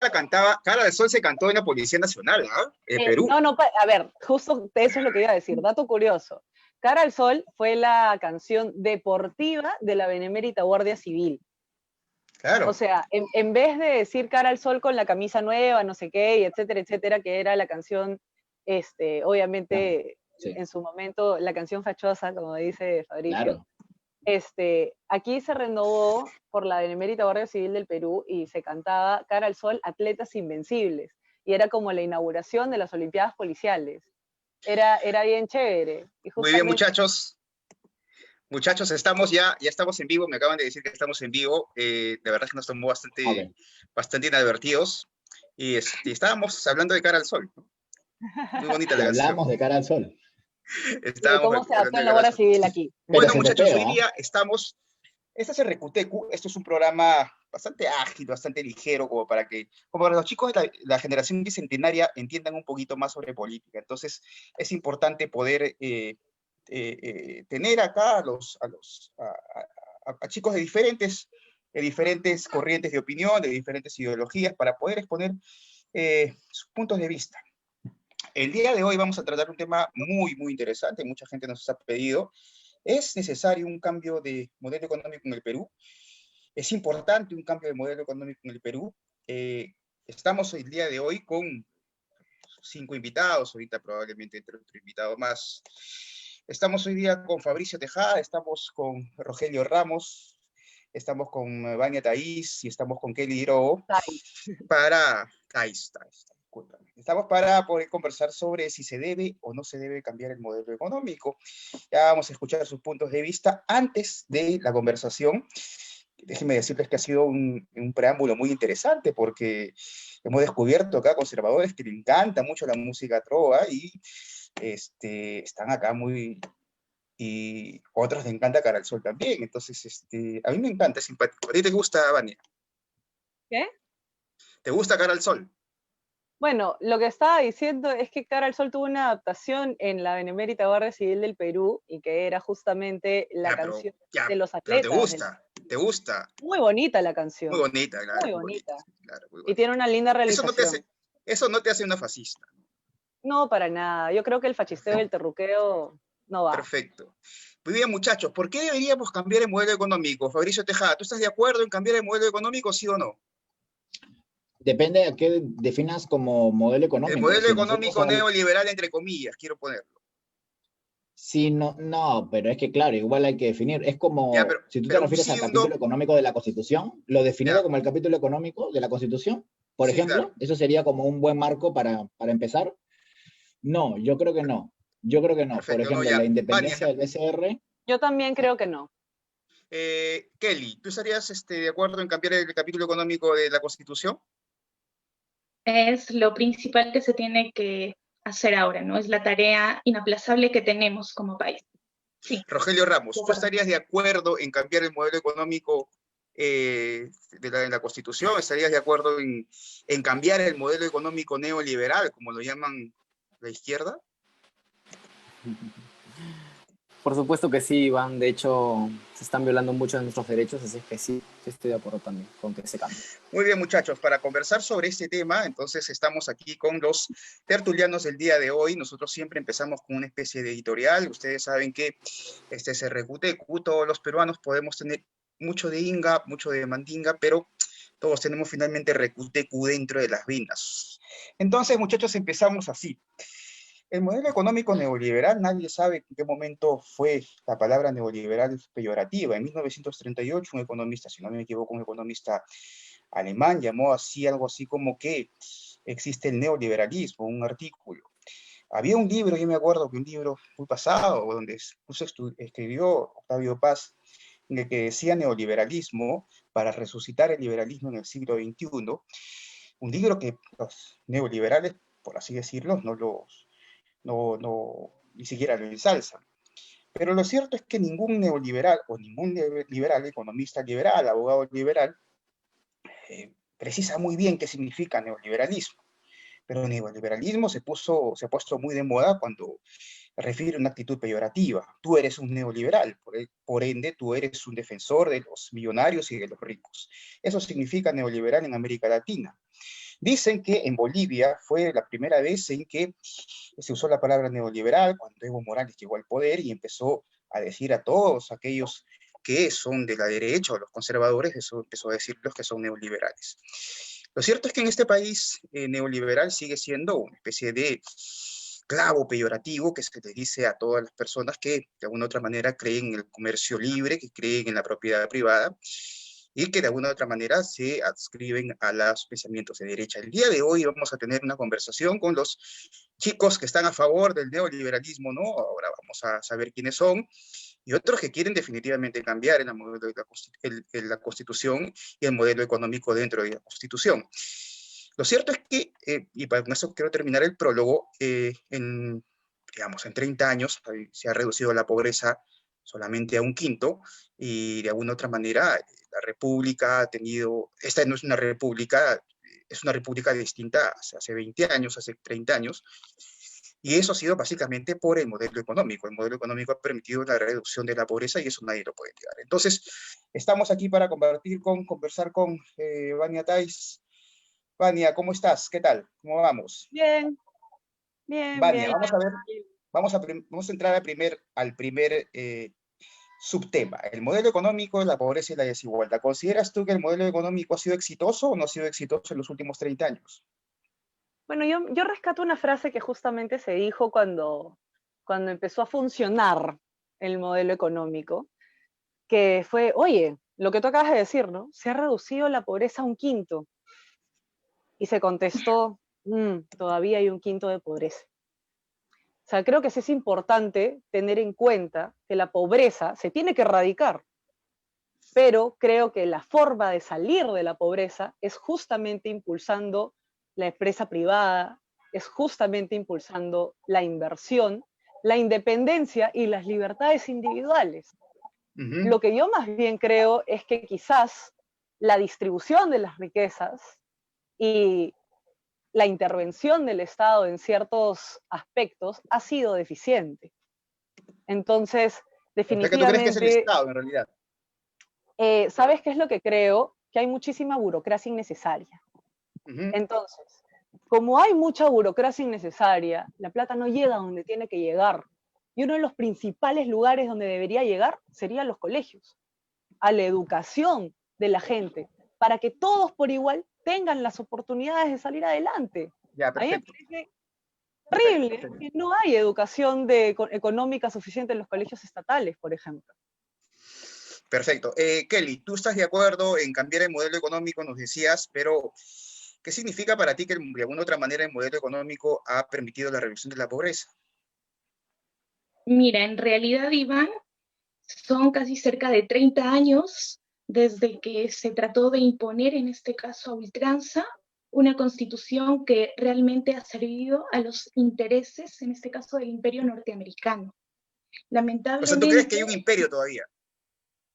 Cara del Sol se cantó en la Policía Nacional, ¿ah? En Perú. No, a ver, justo eso es lo que iba a decir, dato curioso. Cara al Sol fue la canción deportiva de la Benemérita Guardia Civil. Claro. O sea, en vez de decir Cara al Sol con la camisa nueva, no sé qué, y etcétera, etcétera, que era la canción, obviamente, sí. en su momento, la canción fachosa, como dice Fabricio, Claro. aquí se renovó por la Benemérita Guardia Civil del Perú y se cantaba Cara al Sol, Atletas Invencibles. Y era como la inauguración de las Olimpiadas Policiales. Era bien chévere. Y Muy bien, muchachos. Muchachos, ya estamos en vivo, me acaban de decir que estamos en vivo, de verdad que nos tomó bastante inadvertidos, y estábamos hablando de Cara al Sol, ¿no? Muy bonita la canción. Hablamos de Cara al Sol. De cómo se adaptó en la Guardia Civil aquí. Bueno, muchachos, hoy día estamos, este es el Recutecu, esto es un programa bastante ágil, bastante ligero, como para los chicos de la generación bicentenaria entiendan un poquito más sobre política, entonces es importante poder tener acá a chicos de diferentes corrientes de opinión, de diferentes ideologías, para poder exponer sus puntos de vista. El día de hoy vamos a tratar un tema muy, muy interesante, mucha gente nos ha pedido. ¿Es necesario un cambio de modelo económico en el Perú? ¿Es importante un cambio de modelo económico en el Perú? Estamos el día de hoy con 5 invitados, ahorita probablemente entre otro invitado más. Estamos hoy día con Fabricio Tejada, estamos con Rogelio Ramos, estamos con Vania Thaís y estamos con Kelly Iro Estamos para poder conversar sobre si se debe o no se debe cambiar el modelo económico. Ya vamos a escuchar sus puntos de vista. Antes de la conversación, déjenme decirles que ha sido un preámbulo muy interesante, porque hemos descubierto acá conservadores que le encanta mucho la música trova y están acá y otros les encanta Cara al Sol también. Entonces, a mí me encanta, es simpático. ¿A ti te gusta, Vania? ¿Qué? ¿Te gusta Cara al Sol? Bueno, lo que estaba diciendo es que Cara al Sol tuvo una adaptación en la Benemérita Guardia Civil del Perú, y que era justamente la canción de los atletas. ¿Te gusta? Muy bonita la canción. Muy bonita, claro. Muy bonita. Claro, muy bonita. Y tiene una linda realización. Eso no te hace una fascista. No, para nada. Yo creo que el fachisteo y el terruqueo no va. Perfecto. Muy bien, muchachos, ¿por qué deberíamos cambiar el modelo económico? Fabricio Tejada, ¿tú estás de acuerdo en cambiar el modelo económico, sí o no? Depende de qué definas como modelo económico. El modelo económico neoliberal, entre comillas, quiero ponerlo. Sí, no, pero es que claro, igual hay que definir. Es como, si tú te refieres al capítulo económico de la Constitución, lo definido como el capítulo económico de la Constitución, por ejemplo, claro. Eso sería como un buen marco para empezar. No, yo creo que no. Perfecto, por ejemplo, la independencia del BCR. Yo también creo que no. Kelly, ¿tú estarías de acuerdo en cambiar el capítulo económico de la Constitución? Es lo principal que se tiene que hacer ahora, ¿no? Es la tarea inaplazable que tenemos como país. Sí. Rogelio Ramos, ¿tú estarías de acuerdo en cambiar el modelo económico de la Constitución? ¿Estarías de acuerdo en cambiar el modelo económico neoliberal, como lo llaman la izquierda? Por supuesto que sí, Iván. De hecho, se están violando muchos de nuestros derechos, así que sí estoy de acuerdo también con que se cambie. Muy bien, muchachos. Para conversar sobre este tema, entonces estamos aquí con los tertulianos del día de hoy. Nosotros siempre empezamos con una especie de editorial. Ustedes saben que este es Recutecu. Todos los peruanos podemos tener mucho de Inga, mucho de Mandinga, pero todos tenemos finalmente Recutecu dentro de las venas. Entonces, muchachos, empezamos así. El modelo económico neoliberal, nadie sabe en qué momento fue la palabra neoliberal peyorativa. En 1938, un economista, si no me equivoco, un economista alemán llamó así, algo así como que existe el neoliberalismo, un artículo. Había un libro, yo me acuerdo que un libro muy pasado, donde escribió Octavio Paz, en el que decía neoliberalismo para resucitar el liberalismo en el siglo XXI. Un libro que los neoliberales, por así decirlo, ni siquiera lo ensalzan. Pero lo cierto es que ningún neoliberal o ningún liberal, economista liberal, abogado liberal, precisa muy bien qué significa neoliberalismo. Pero el neoliberalismo se ha puesto muy de moda cuando refiere a una actitud peyorativa. Tú eres un neoliberal, por ende tú eres un defensor de los millonarios y de los ricos. Eso significa neoliberal en América Latina. Dicen que en Bolivia fue la primera vez en que se usó la palabra neoliberal, cuando Evo Morales llegó al poder y empezó a decir a todos aquellos que son de la derecha o los conservadores, eso empezó a decirlos que son neoliberales. Lo cierto es que en este país neoliberal sigue siendo una especie de clavo peyorativo que se le dice a todas las personas que de alguna u otra manera creen en el comercio libre, que creen en la propiedad privada, y que de alguna u otra manera se adscriben a los pensamientos de derecha. El día de hoy vamos a tener una conversación con los chicos que están a favor del neoliberalismo, ¿no? Ahora vamos a saber quiénes son, y otros que quieren definitivamente cambiar el modelo de la Constitución y el modelo económico dentro de la Constitución. Lo cierto es que, y para eso quiero terminar el prólogo, digamos, en 30 años se ha reducido la pobreza solamente a un quinto, y de alguna otra manera la república ha tenido, esta no es una república, es una república distinta hace 20 años, hace 30 años, y eso ha sido básicamente por el modelo económico. El modelo económico ha permitido la reducción de la pobreza y eso nadie lo puede negar. Entonces, estamos aquí para conversar con Vania Tais. Vania, ¿cómo estás? ¿Qué tal? ¿Cómo vamos? Bien, bien, Vania, bien. vamos a ver, vamos a entrar al primer subtema, el modelo económico, la pobreza y la desigualdad. ¿Consideras tú que el modelo económico ha sido exitoso o no ha sido exitoso en los últimos 30 años? Bueno, yo rescato una frase que justamente se dijo cuando empezó a funcionar el modelo económico, que fue, oye, lo que tú acabas de decir, ¿no? Se ha reducido la pobreza a un quinto. Y se contestó, todavía hay un quinto de pobreza. O sea, creo que sí es importante tener en cuenta que la pobreza se tiene que erradicar, pero creo que la forma de salir de la pobreza es justamente impulsando la empresa privada, es justamente impulsando la inversión, la independencia y las libertades individuales. Lo que yo más bien creo es que quizás la distribución de las riquezas y la intervención del Estado en ciertos aspectos ha sido deficiente. Entonces, definitivamente... ¿Tú crees que es el Estado, en realidad? ¿Sabes qué es lo que creo? Que hay muchísima burocracia innecesaria. Entonces, como hay mucha burocracia innecesaria, la plata no llega a donde tiene que llegar. Y uno de los principales lugares donde debería llegar serían los colegios, a la educación de la gente, para que todos por igual tengan las oportunidades de salir adelante. Ya, perfecto. A mí me parece horrible que no hay educación económica suficiente en los colegios estatales, por ejemplo. Perfecto. Kelly, ¿tú estás de acuerdo en cambiar el modelo económico? Nos decías, pero ¿qué significa para ti que de alguna otra manera el modelo económico ha permitido la reducción de la pobreza? Mira, en realidad, Iván, son casi cerca de 30 años desde que se trató de imponer, en este caso a ultranza, una constitución que realmente ha servido a los intereses, en este caso del imperio norteamericano. Lamentablemente... O sea, ¿tú crees que hay un imperio todavía?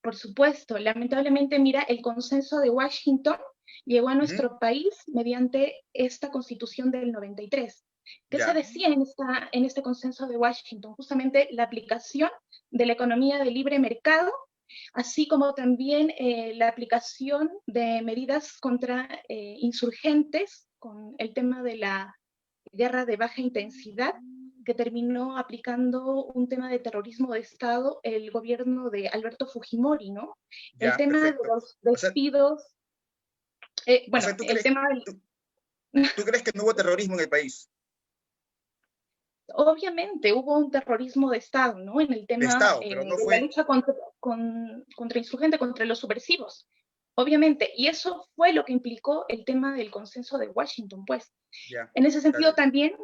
Por supuesto, lamentablemente, mira, el consenso de Washington llegó a nuestro país mediante esta constitución del 93. ¿Qué se decía en este consenso de Washington? Justamente la aplicación de la economía de libre mercado, así como también la aplicación de medidas contra insurgentes, con el tema de la guerra de baja intensidad, que terminó aplicando un tema de terrorismo de Estado el gobierno de Alberto Fujimori, ¿no? Ya, el tema perfecto. de los despidos, bueno, o sea, el tema del... ¿Tú crees que no hubo terrorismo en el país? Obviamente hubo un terrorismo de Estado, ¿no? En el tema Estado, pero no de fue... la lucha contra insurgentes, contra los subversivos. Obviamente, y eso fue lo que implicó el tema del consenso de Washington, pues. Ya, en ese sentido también,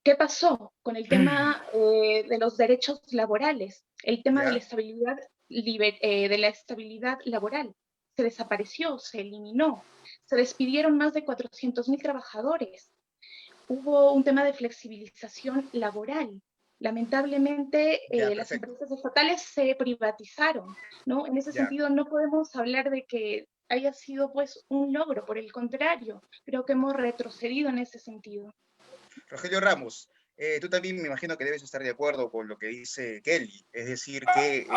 ¿qué pasó con el tema de los derechos laborales? El tema de la estabilidad laboral. Se desapareció, se eliminó. Se despidieron más de 400.000 trabajadores. Hubo un tema de flexibilización laboral. Lamentablemente, las empresas estatales se privatizaron, ¿no? En ese sentido, no podemos hablar de que haya sido, pues, un logro. Por el contrario, creo que hemos retrocedido en ese sentido. Rogelio Ramos, tú también me imagino que debes estar de acuerdo con lo que dice Kelly, es decir, que,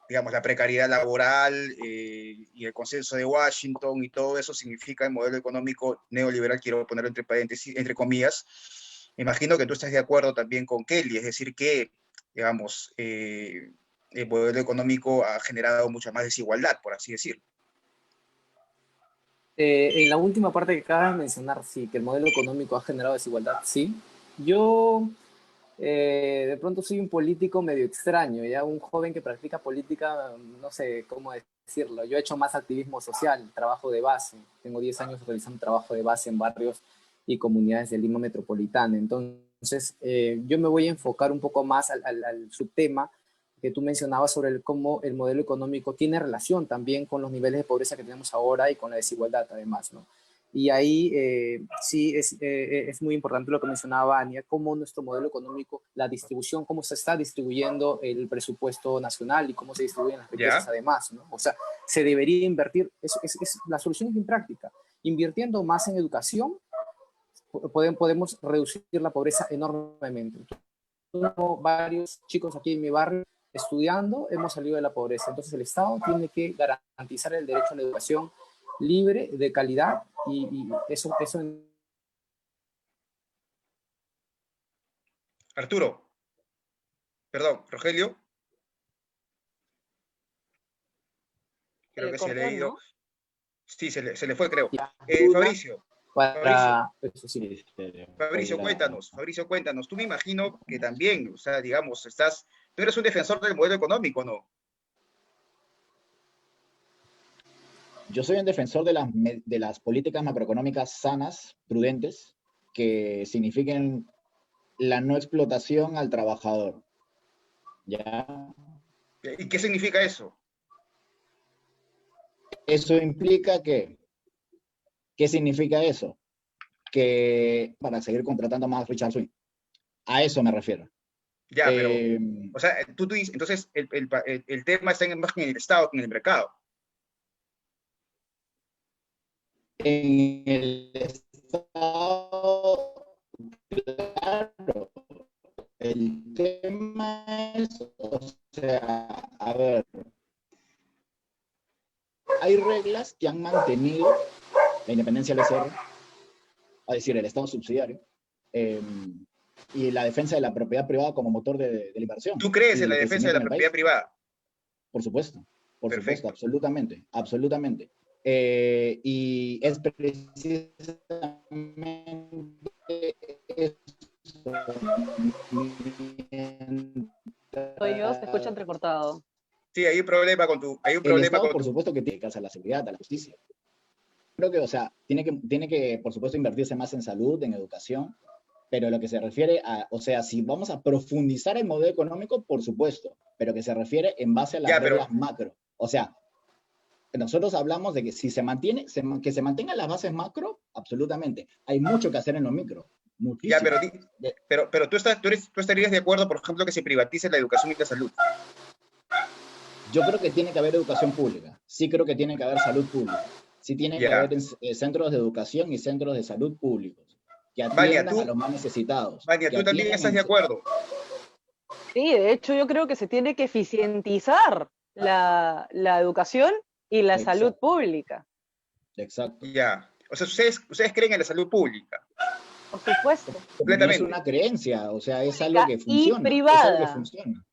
digamos, la precariedad laboral y el consenso de Washington y todo eso significa el modelo económico neoliberal, quiero ponerlo entre paréntesis, entre comillas. Me imagino que tú estás de acuerdo también con Kelly, es decir, que, digamos, el modelo económico ha generado mucha más desigualdad, por así decirlo. En la última parte que acabas de mencionar, sí, que el modelo económico ha generado desigualdad, sí. Yo de pronto soy un político medio extraño, ya un joven que practica política, no sé cómo decirlo. Yo he hecho más activismo social, trabajo de base. Tengo 10 años realizando trabajo de base en barrios y comunidades de Lima Metropolitana. Entonces, yo me voy a enfocar un poco más al subtema que tú mencionabas sobre cómo el modelo económico tiene relación también con los niveles de pobreza que tenemos ahora y con la desigualdad además, ¿no? Y ahí sí es muy importante lo que mencionaba Ania, cómo nuestro modelo económico, la distribución, cómo se está distribuyendo el presupuesto nacional y cómo se distribuyen las riquezas además, ¿no? O sea, se debería invertir, la solución es bien práctica, invirtiendo más en educación, podemos reducir la pobreza enormemente. Tengo varios chicos aquí en mi barrio estudiando, hemos salido de la pobreza. Entonces el Estado tiene que garantizar el derecho a la educación libre, de calidad, y eso. Arturo, perdón, Rogelio. Creo que se le ha ido. ¿No? Sí, se le fue, creo. Fabricio. Eso sí. Fabricio, cuéntanos. Tú me imagino que también, o sea, digamos, tú eres un defensor del modelo económico, ¿no? Yo soy un defensor de las políticas macroeconómicas sanas, prudentes, que signifiquen la no explotación al trabajador. ¿Ya? ¿Y qué significa eso? Eso implica que, ¿qué significa eso? Que para seguir contratando más a Richard Swing. A eso me refiero. Ya, pero, o sea, tú dices, entonces el tema está más en el Estado que en el mercado. En el Estado, claro. El tema es, o sea, a ver, hay reglas que han mantenido la independencia del SR, es decir, el Estado subsidiario, y la defensa de la propiedad privada como motor de la inversión. ¿Tú crees en la defensa de la propiedad privada? Por supuesto, absolutamente, absolutamente. Y es precisamente eso. Soy yo, se escucha entrecortado. Sí, hay un problema con tu... El Estado, por supuesto, que tiene que hacer la seguridad, a la justicia. Creo que, o sea, tiene que, por supuesto, invertirse más en salud, en educación, pero lo que se refiere a, o sea, si vamos a profundizar el modelo económico, por supuesto, pero que se refiere en base a las reglas macro. O sea, nosotros hablamos de que si se mantiene, que se mantengan las bases macro, absolutamente. Hay mucho que hacer en lo micro. Muchísimo. Ya, pero tú estarías de acuerdo, por ejemplo, que se privatice la educación y la salud. Yo creo que tiene que haber educación pública. Sí creo que tiene que haber salud pública. Sí tiene que haber centros de educación y centros de salud públicos que atiendan a los más necesitados. Vania, ¿tú también estás de acuerdo? Sí, de hecho yo creo que se tiene que eficientizar la educación y la salud pública. Exacto. Ya. O sea, ustedes creen en la salud pública. Por supuesto. Completamente. No es una creencia, o sea, es algo que funciona. Y privada. Es algo que funciona.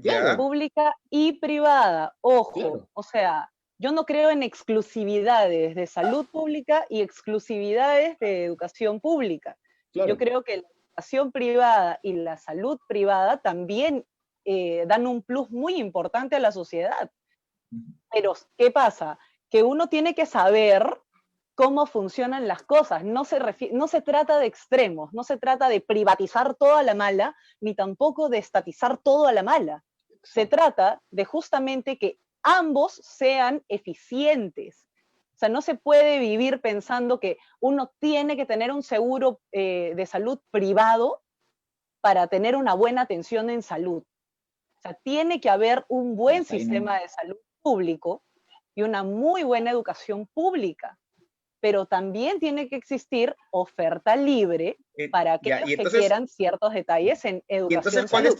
Claro. Pública y privada. Ojo, claro. O sea, yo no creo en exclusividades de salud pública y exclusividades de educación pública. Claro. Yo creo que la educación privada y la salud privada también dan un plus muy importante a la sociedad. Pero, ¿qué pasa? Que uno tiene que saber cómo funcionan las cosas. No se trata de extremos, no se trata de privatizar todo a la mala, ni tampoco de estatizar todo a la mala. Se trata de justamente que ambos sean eficientes. O sea, no se puede vivir pensando que uno tiene que tener un seguro de salud privado para tener una buena atención en salud. O sea, tiene que haber un buen sistema de salud público y una muy buena educación pública. Pero también tiene que existir oferta libre para aquellos que quieran ciertos detalles en educación. Y entonces, ¿cuál es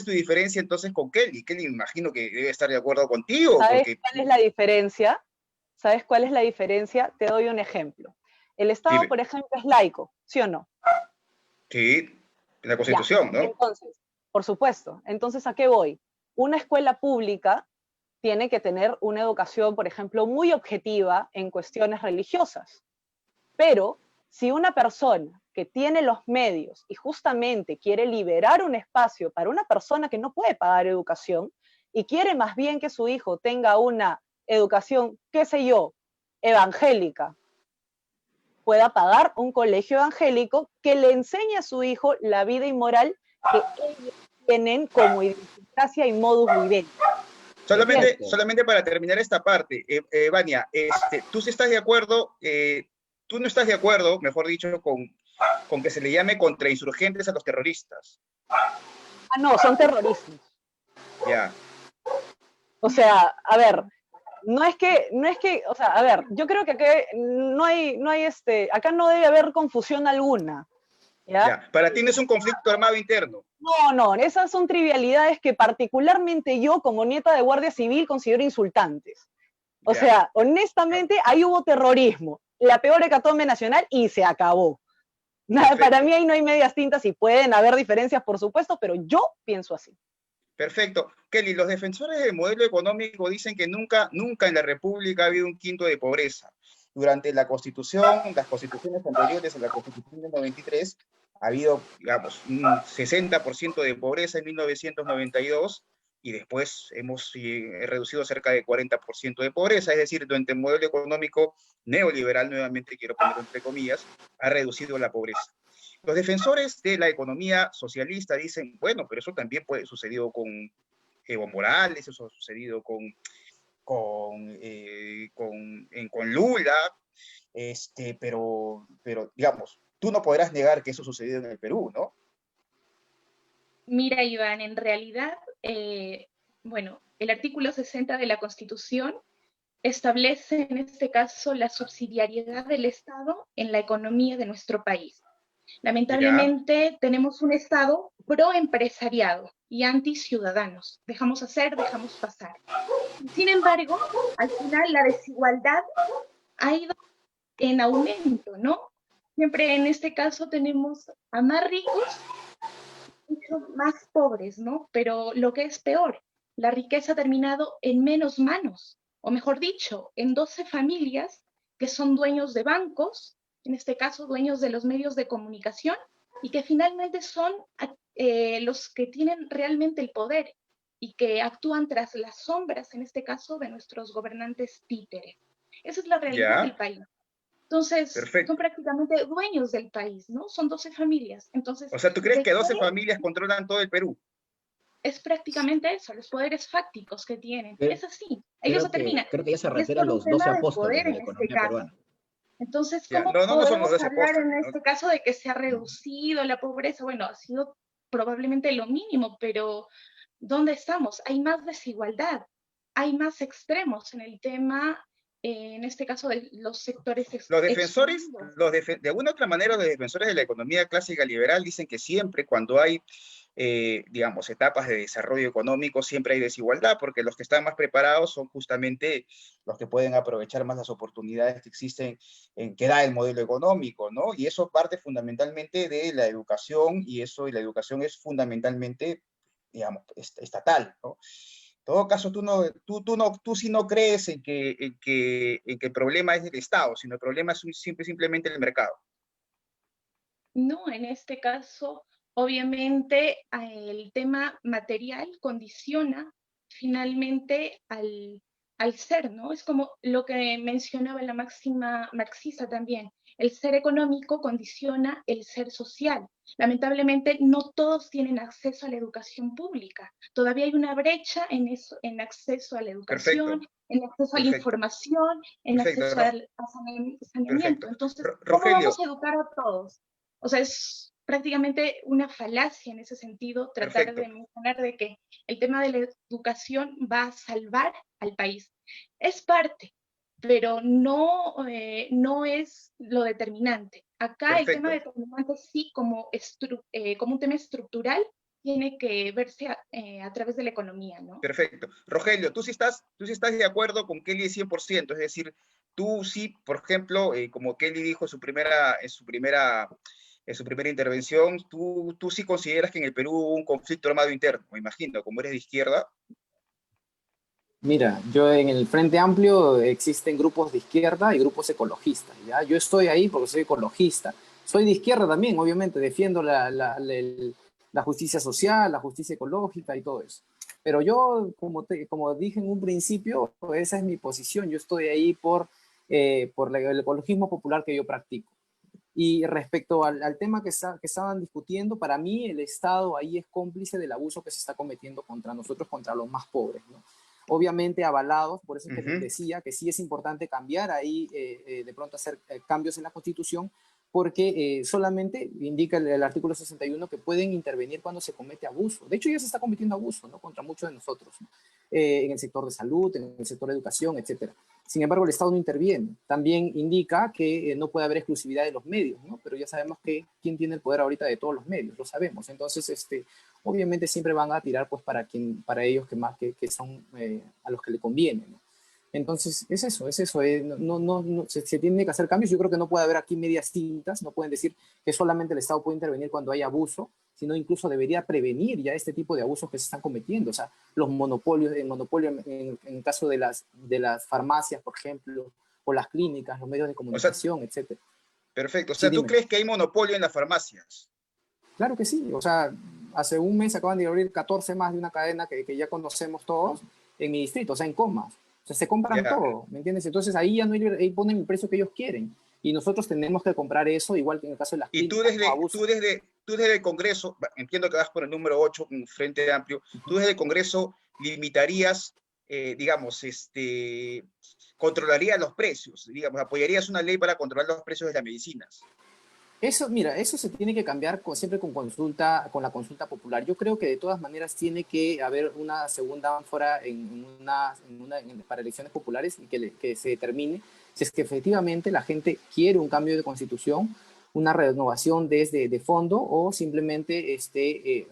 tu diferencia entonces con Kelly? Kelly me imagino que debe estar de acuerdo contigo. ¿Sabes cuál es la diferencia? ¿Sabes cuál es la diferencia? Te doy un ejemplo. El Estado, por ejemplo, es laico, ¿sí o no? Sí, la Constitución, ¿no? Entonces, por supuesto. Entonces, ¿a qué voy? Una escuela pública tiene que tener una educación, por ejemplo, muy objetiva en cuestiones religiosas. Pero si una persona que tiene los medios y justamente quiere liberar un espacio para una persona que no puede pagar educación y quiere más bien que su hijo tenga una educación, qué sé yo, evangélica, pueda pagar un colegio evangélico que le enseñe a su hijo la vida inmoral que ellos tienen como idiosincrasia y modus vivendi. Solamente para terminar esta parte, Vania, ¿tú sí estás de acuerdo, tú no estás de acuerdo, mejor dicho, con que se le llame contrainsurgentes a los terroristas? Ah, no, son terroristas. Ya. O sea, a ver, no es que, o sea, a ver, yo creo que acá acá no debe haber confusión alguna. ¿Ya? Para ti no es un conflicto armado interno. No, esas son trivialidades que particularmente yo, como nieta de guardia civil, considero insultantes. O sea, honestamente, ahí hubo terrorismo, la peor hecatombe nacional y se acabó. Nada, para mí ahí no hay medias tintas y pueden haber diferencias, por supuesto, pero yo pienso así. Perfecto. Kelly, los defensores del modelo económico dicen que nunca en la República ha habido un quinto de pobreza. Durante la Constitución, las constituciones anteriores a la Constitución del 93, ha habido, digamos, un 60% de pobreza en 1992 y después hemos reducido cerca de 40% de pobreza, es decir, durante el modelo económico neoliberal, nuevamente quiero ponerlo entre comillas, ha reducido la pobreza. Los defensores de la economía socialista dicen, bueno, pero eso también puede sucedido con Evo Morales, eso ha sucedido con Lula, pero digamos, tú no podrás negar que eso ha sucedido en el Perú, ¿no? Mira, Iván, en realidad, bueno, el artículo 60 de la Constitución establece en este caso la subsidiariedad del Estado en la economía de nuestro país. Lamentablemente tenemos un Estado pro-empresariado y anti-ciudadanos. Dejamos hacer, dejamos pasar. Sin embargo, al final la desigualdad ha ido en aumento, ¿no? Siempre en este caso tenemos a más ricos y más pobres, ¿no? Pero lo que es peor, la riqueza ha terminado en menos manos, o mejor dicho, en 12 familias que son dueños de bancos, en este caso dueños de los medios de comunicación, y que finalmente son los que tienen realmente el poder y que actúan tras las sombras, en este caso, de nuestros gobernantes títeres. Esa es la realidad del país. Entonces, son prácticamente dueños del país, ¿no? Son 12 familias. Entonces, o sea, ¿tú crees que 12 familias controlan todo el Perú? Es prácticamente eso, los poderes fácticos que tienen. Es así, ellos determinan. Creo que ya se refiere a los 12 apóstoles de la economía peruana. Entonces, ¿cómo podemos hablar en este caso de que se ha reducido la pobreza? Bueno, ha sido probablemente lo mínimo, pero ¿dónde estamos? Hay más desigualdad, hay más extremos en el tema, en este caso de los sectores los defensores, de alguna u otra manera, los defensores de la economía clásica liberal dicen que siempre cuando hay digamos, etapas de desarrollo económico, siempre hay desigualdad, porque los que están más preparados son justamente los que pueden aprovechar más las oportunidades que existen que da el modelo económico, ¿no? Y eso parte fundamentalmente de la educación, y la educación es fundamentalmente, digamos, estatal, ¿no? En todo caso, tú sí no crees en que el problema es del Estado, sino el problema es simplemente el mercado. No, en este caso, obviamente el tema material condiciona finalmente al ser, ¿no? Es como lo que mencionaba la máxima marxista también. El ser económico condiciona el ser social. Lamentablemente, no todos tienen acceso a la educación pública. Todavía hay una brecha en acceso a la educación, en acceso a la información, en acceso al saneamiento. Entonces, ¿cómo vamos a educar a todos? O sea, es prácticamente una falacia en ese sentido tratar de mencionar de que el tema de la educación va a salvar al país. Es parte, pero no es lo determinante. Acá el tema de condenados sí, como un tema estructural, tiene que verse a través de la economía, ¿no? Perfecto. Rogelio, tú sí estás de acuerdo con Kelly 100%, es decir, tú sí, por ejemplo, como Kelly dijo en su primera intervención, tú sí consideras que en el Perú hubo un conflicto armado interno, me imagino, como eres de izquierda. Mira, yo en el Frente Amplio existen grupos de izquierda y grupos ecologistas, ¿ya? Yo estoy ahí porque soy ecologista. Soy de izquierda también, obviamente, defiendo la justicia social, la justicia ecológica y todo eso. Pero yo, como dije en un principio, esa es mi posición. Yo estoy ahí por el ecologismo popular que yo practico. Y respecto al tema que estaban discutiendo, para mí el Estado ahí es cómplice del abuso que se está cometiendo contra nosotros, contra los más pobres, ¿no? Obviamente avalados, por eso es que les decía que sí es importante cambiar ahí, de pronto hacer cambios en la Constitución, porque solamente indica el artículo 61 que pueden intervenir cuando se comete abuso. De hecho, ya se está cometiendo abuso, ¿no?, contra muchos de nosotros, ¿no? En el sector de salud, en el sector de educación, etcétera. Sin embargo, el Estado no interviene. También indica que no puede haber exclusividad de los medios, ¿no? Pero ya sabemos que quién tiene el poder ahorita de todos los medios, lo sabemos. Entonces, obviamente siempre van a tirar pues para ellos que son a los que le conviene, ¿no? Entonces, es eso, se tiene que hacer cambios. Yo creo que no puede haber aquí medias tintas, no pueden decir que solamente el Estado puede intervenir cuando hay abuso, sino incluso debería prevenir ya este tipo de abusos que se están cometiendo. O sea, los monopolios, el monopolio en el caso de las farmacias, por ejemplo, o las clínicas, los medios de comunicación, etc. Perfecto. O sea, sí, ¿tú crees que hay monopolio en las farmacias? Claro que sí. O sea, hace un mes acaban de abrir 14 más de una cadena que ya conocemos todos en mi distrito, o sea, en Comas. O sea, se compran todo, ¿me entiendes? Entonces ahí ya no hay, ahí ponen el precio que ellos quieren. Y nosotros tenemos que comprar eso, igual que en el caso de las clínicas. Y tú desde el Congreso, entiendo que vas por el número 8, un Frente Amplio, tú desde el Congreso limitarías, digamos, controlarías los precios, digamos, apoyarías una ley para controlar los precios de las medicinas. Eso, mira, eso se tiene que cambiar siempre con la consulta popular. Yo creo que de todas maneras tiene que haber una segunda ánfora para elecciones populares y que se determine si es que efectivamente la gente quiere un cambio de constitución, una renovación desde de fondo, o simplemente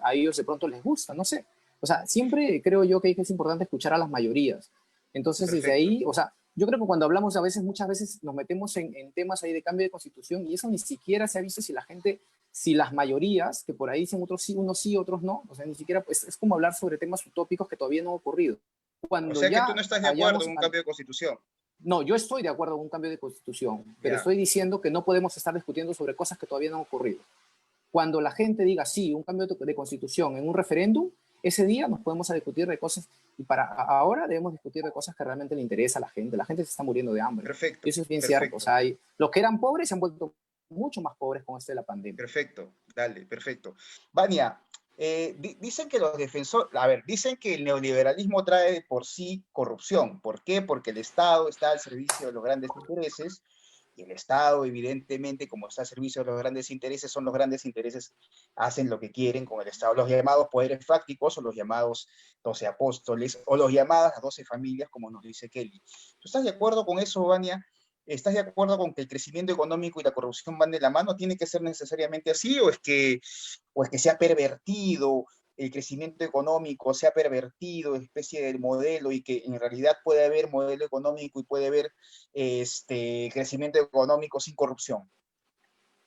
a ellos de pronto les gusta, no sé. O sea, siempre creo yo que es importante escuchar a las mayorías. Entonces, desde ahí, o sea, yo creo que cuando hablamos muchas veces nos metemos en temas ahí de cambio de constitución, y eso ni siquiera se ha visto si las mayorías, que por ahí dicen unos sí, otros no, o sea, ni siquiera, pues es como hablar sobre temas utópicos que todavía no han ocurrido. O sea que tú no estás de acuerdo en un cambio de constitución. No, yo estoy de acuerdo con un cambio de constitución, pero estoy diciendo que no podemos estar discutiendo sobre cosas que todavía no han ocurrido. Cuando la gente diga sí, un cambio de constitución en un referéndum, ese día nos podemos discutir de cosas, y para ahora debemos discutir de cosas que realmente le interesa a la gente. La gente se está muriendo de hambre. Perfecto. Y eso es bien cierto. O sea, los que eran pobres se han vuelto mucho más pobres con esto de la pandemia. Perfecto, dale, perfecto. Vania, dicen que dicen que el neoliberalismo trae por sí corrupción. ¿Por qué? Porque el Estado está al servicio de los grandes intereses. Y el Estado, evidentemente, como está al servicio de los grandes intereses, los grandes intereses hacen lo que quieren con el Estado. Los llamados poderes fácticos, o los llamados 12 apóstoles, o los llamadas 12 familias, como nos dice Kelly. ¿Tú estás de acuerdo con eso, Vania? ¿Estás de acuerdo con que el crecimiento económico y la corrupción van de la mano? ¿Tiene que ser necesariamente así? ¿O es que se ha pervertido el crecimiento económico, se ha pervertido especie del modelo, y que en realidad puede haber modelo económico y puede haber crecimiento económico sin corrupción?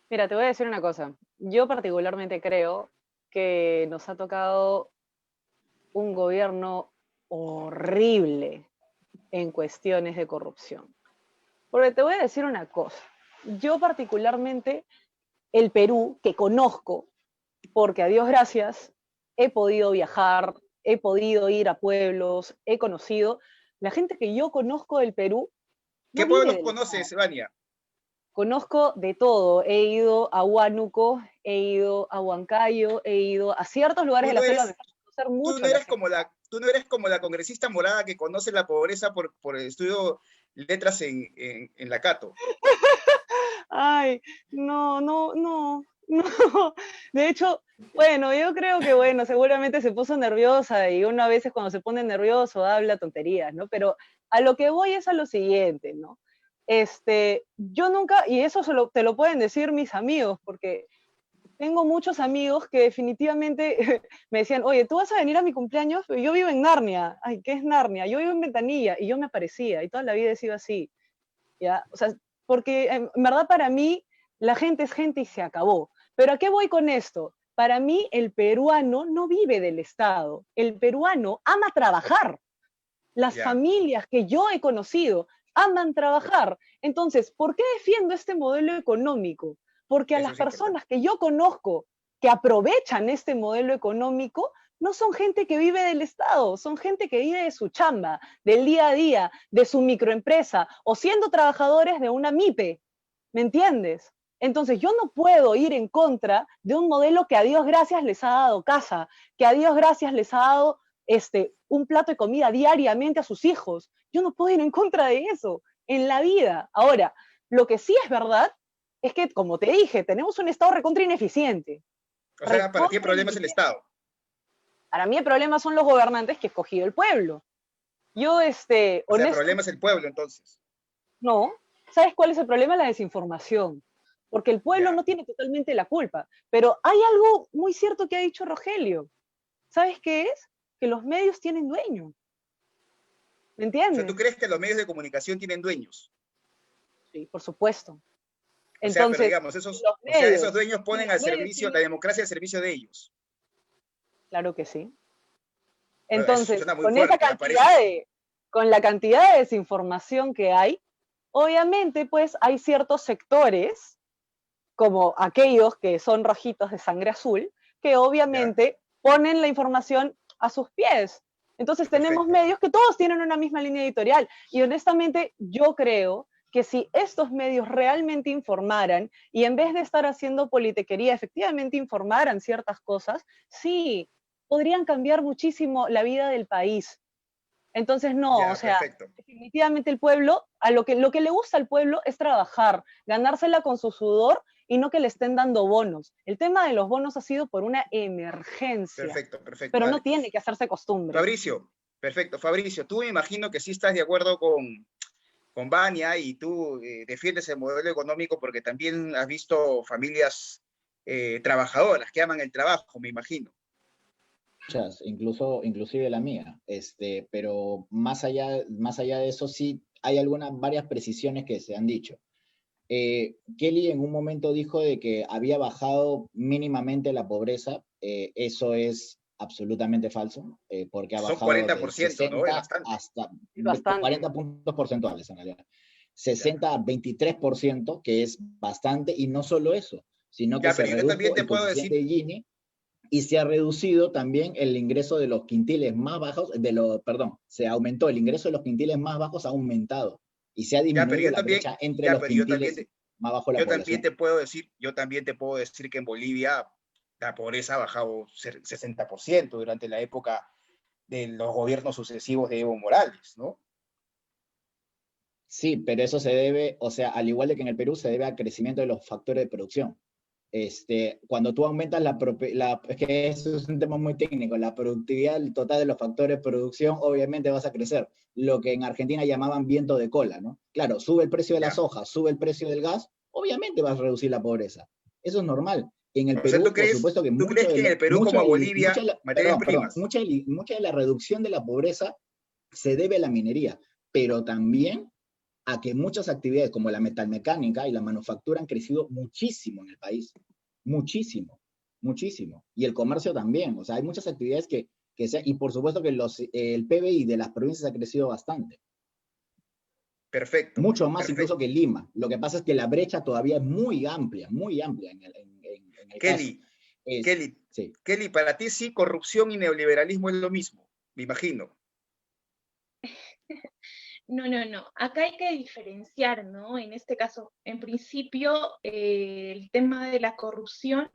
Mira, te voy a decir una cosa. Yo particularmente creo que nos ha tocado un gobierno horrible en cuestiones de corrupción. Porque te voy a decir una cosa. Yo particularmente, el Perú, que conozco, porque a Dios gracias, he podido viajar, he podido ir a pueblos, he conocido. La gente que yo conozco del Perú... ¿Qué pueblos conoces, Vania? Conozco de todo. He ido a Huánuco, he ido a Huancayo, he ido a ciertos lugares de la selva. Tú no eres como la congresista morada que conoce la pobreza por el estudio letras en la Cato. Ay, no. De hecho, bueno, yo creo que, seguramente se puso nerviosa, y uno a veces cuando se pone nervioso habla tonterías, ¿no? Pero a lo que voy es a lo siguiente, ¿no? yo nunca, y eso te lo pueden decir mis amigos, porque tengo muchos amigos que definitivamente me decían, oye, ¿tú vas a venir a mi cumpleaños? Yo vivo en Narnia. Ay, ¿qué es Narnia? Yo vivo en Ventanilla, y yo me aparecía, y toda la vida he sido así, ¿ya? O sea, porque en verdad para mí la gente es gente y se acabó. Pero ¿a qué voy con esto? Para mí el peruano no vive del Estado, el peruano ama trabajar. Las familias que yo he conocido aman trabajar. Entonces, ¿por qué defiendo este modelo económico? Porque a las personas que yo conozco que aprovechan este modelo económico no son gente que vive del Estado, son gente que vive de su chamba, del día a día, de su microempresa o siendo trabajadores de una MIPE. ¿Me entiendes? Entonces yo no puedo ir en contra de un modelo que a Dios gracias les ha dado casa, que a Dios gracias les ha dado un plato de comida diariamente a sus hijos. Yo no puedo ir en contra de eso en la vida. Ahora, lo que sí es verdad es que, como te dije, tenemos un Estado recontra ineficiente. O sea, ¿para ti el problema es el Estado? Para mí el problema son los gobernantes que ha escogido el pueblo. Yo, o sea, el problema es el pueblo, entonces. No. ¿Sabes cuál es el problema? La desinformación. Porque el pueblo no tiene totalmente la culpa. Pero hay algo muy cierto que ha dicho Rogelio. ¿Sabes qué es? Que los medios tienen dueño. ¿Me entiendes? O sea, ¿tú crees que los medios de comunicación tienen dueños? Sí, por supuesto. Entonces, pero digamos, esos dueños ponen al servicio, la democracia al servicio de ellos. Claro que sí. Entonces, con la cantidad de desinformación que hay, obviamente, pues hay ciertos sectores, como aquellos que son rojitos de sangre azul, que obviamente ponen la información a sus pies. Entonces tenemos medios que todos tienen una misma línea editorial. Y honestamente, yo creo que si estos medios realmente informaran y en vez de estar haciendo politiquería, efectivamente informaran ciertas cosas, sí, podrían cambiar muchísimo la vida del país. Entonces, no, definitivamente el pueblo, lo que le gusta al pueblo es trabajar, ganársela con su sudor y no que le estén dando bonos. El tema de los bonos ha sido por una emergencia. Perfecto. Pero no tiene que hacerse costumbre. Fabricio, perfecto. Fabricio, tú me imagino que sí estás de acuerdo con Vania y tú defiendes el modelo económico porque también has visto familias trabajadoras que aman el trabajo, me imagino. Inclusive la mía, pero más allá de eso sí hay varias precisiones que se han dicho. Kelly en un momento dijo de que había bajado mínimamente la pobreza, eso es absolutamente falso, porque ha bajado 40%, 60 ¿no? hasta 40 puntos porcentuales en realidad, 60 a 23%, que es bastante, y no solo eso, sino que se redujo el coeficiente de Gini, y se ha reducido también el ingreso de los quintiles más bajos, se aumentó el ingreso de los quintiles más bajos, ha aumentado, y se ha disminuido la brecha entre los quintiles más bajos de la población. Yo también te puedo decir que en Bolivia la pobreza ha bajado 60% durante la época de los gobiernos sucesivos de Evo Morales, ¿no? Sí, pero eso se debe, o sea, al igual que en el Perú, se debe al crecimiento de los factores de producción. Cuando tú aumentas es que eso es un tema muy técnico, la productividad total de los factores de producción, obviamente vas a crecer. Lo que en Argentina llamaban viento de cola, ¿no? Claro, sube el precio de la soja, sube el precio del gas, obviamente vas a reducir la pobreza. Eso es normal. En el Perú, por supuesto que... ¿Tú crees que en el Perú como Bolivia, mucha de la reducción de la pobreza se debe a la minería, pero también a que muchas actividades como la metalmecánica y la manufactura han crecido muchísimo en el país. Muchísimo. Y el comercio también. O sea, hay muchas actividades y por supuesto que el PBI de las provincias ha crecido bastante. Perfecto. Mucho más incluso que Lima. Lo que pasa es que la brecha todavía es muy amplia en el Kelly, caso. Sí. Kelly, para ti sí, corrupción y neoliberalismo es lo mismo, me imagino. No. Acá hay que diferenciar, ¿no? En este caso, en principio, el tema de la corrupción,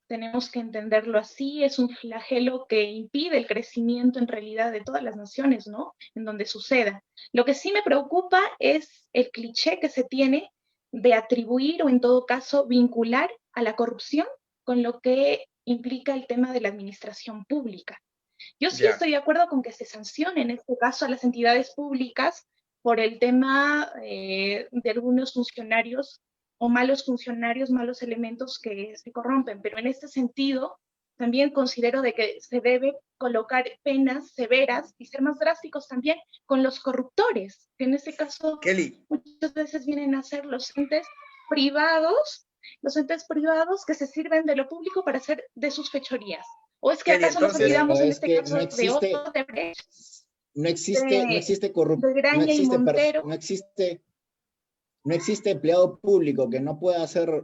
tenemos que entenderlo así, es un flagelo que impide el crecimiento en realidad de todas las naciones, ¿no? En donde suceda. Lo que sí me preocupa es el cliché que se tiene de atribuir o en todo caso vincular a la corrupción con lo que implica el tema de la administración pública. Yo sí estoy de acuerdo con que se sancione en este caso a las entidades públicas por el tema de algunos funcionarios o malos funcionarios, malos elementos que se corrompen. Pero en este sentido, también considero de que se debe colocar penas severas y ser más drásticos también con los corruptores, que en este caso Kelly. Muchas veces vienen a ser los entes privados que se sirven de lo público para hacer de sus fechorías. ¿O es que Kelly, acaso nos entonces, olvidamos en es este que caso de Odebrecht, no existe de Graña y Montero? No existe empleado público que no pueda ser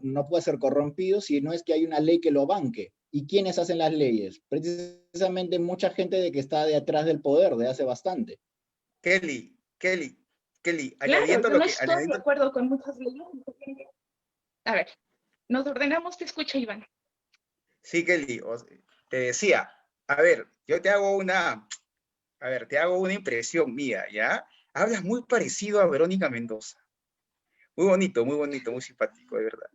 corrompido si no es que hay una ley que lo banque. ¿Y quiénes hacen las leyes? Precisamente mucha gente de que está detrás del poder de hace bastante. Kelly, Claro, yo no estoy de acuerdo con muchas leyes. A ver, nos ordenamos, te escucho, Iván. Sí, Kelly, te decía, a ver, yo te hago una impresión mía, ¿ya? Hablas muy parecido a Verónica Mendoza. Muy bonito, muy simpático, de verdad.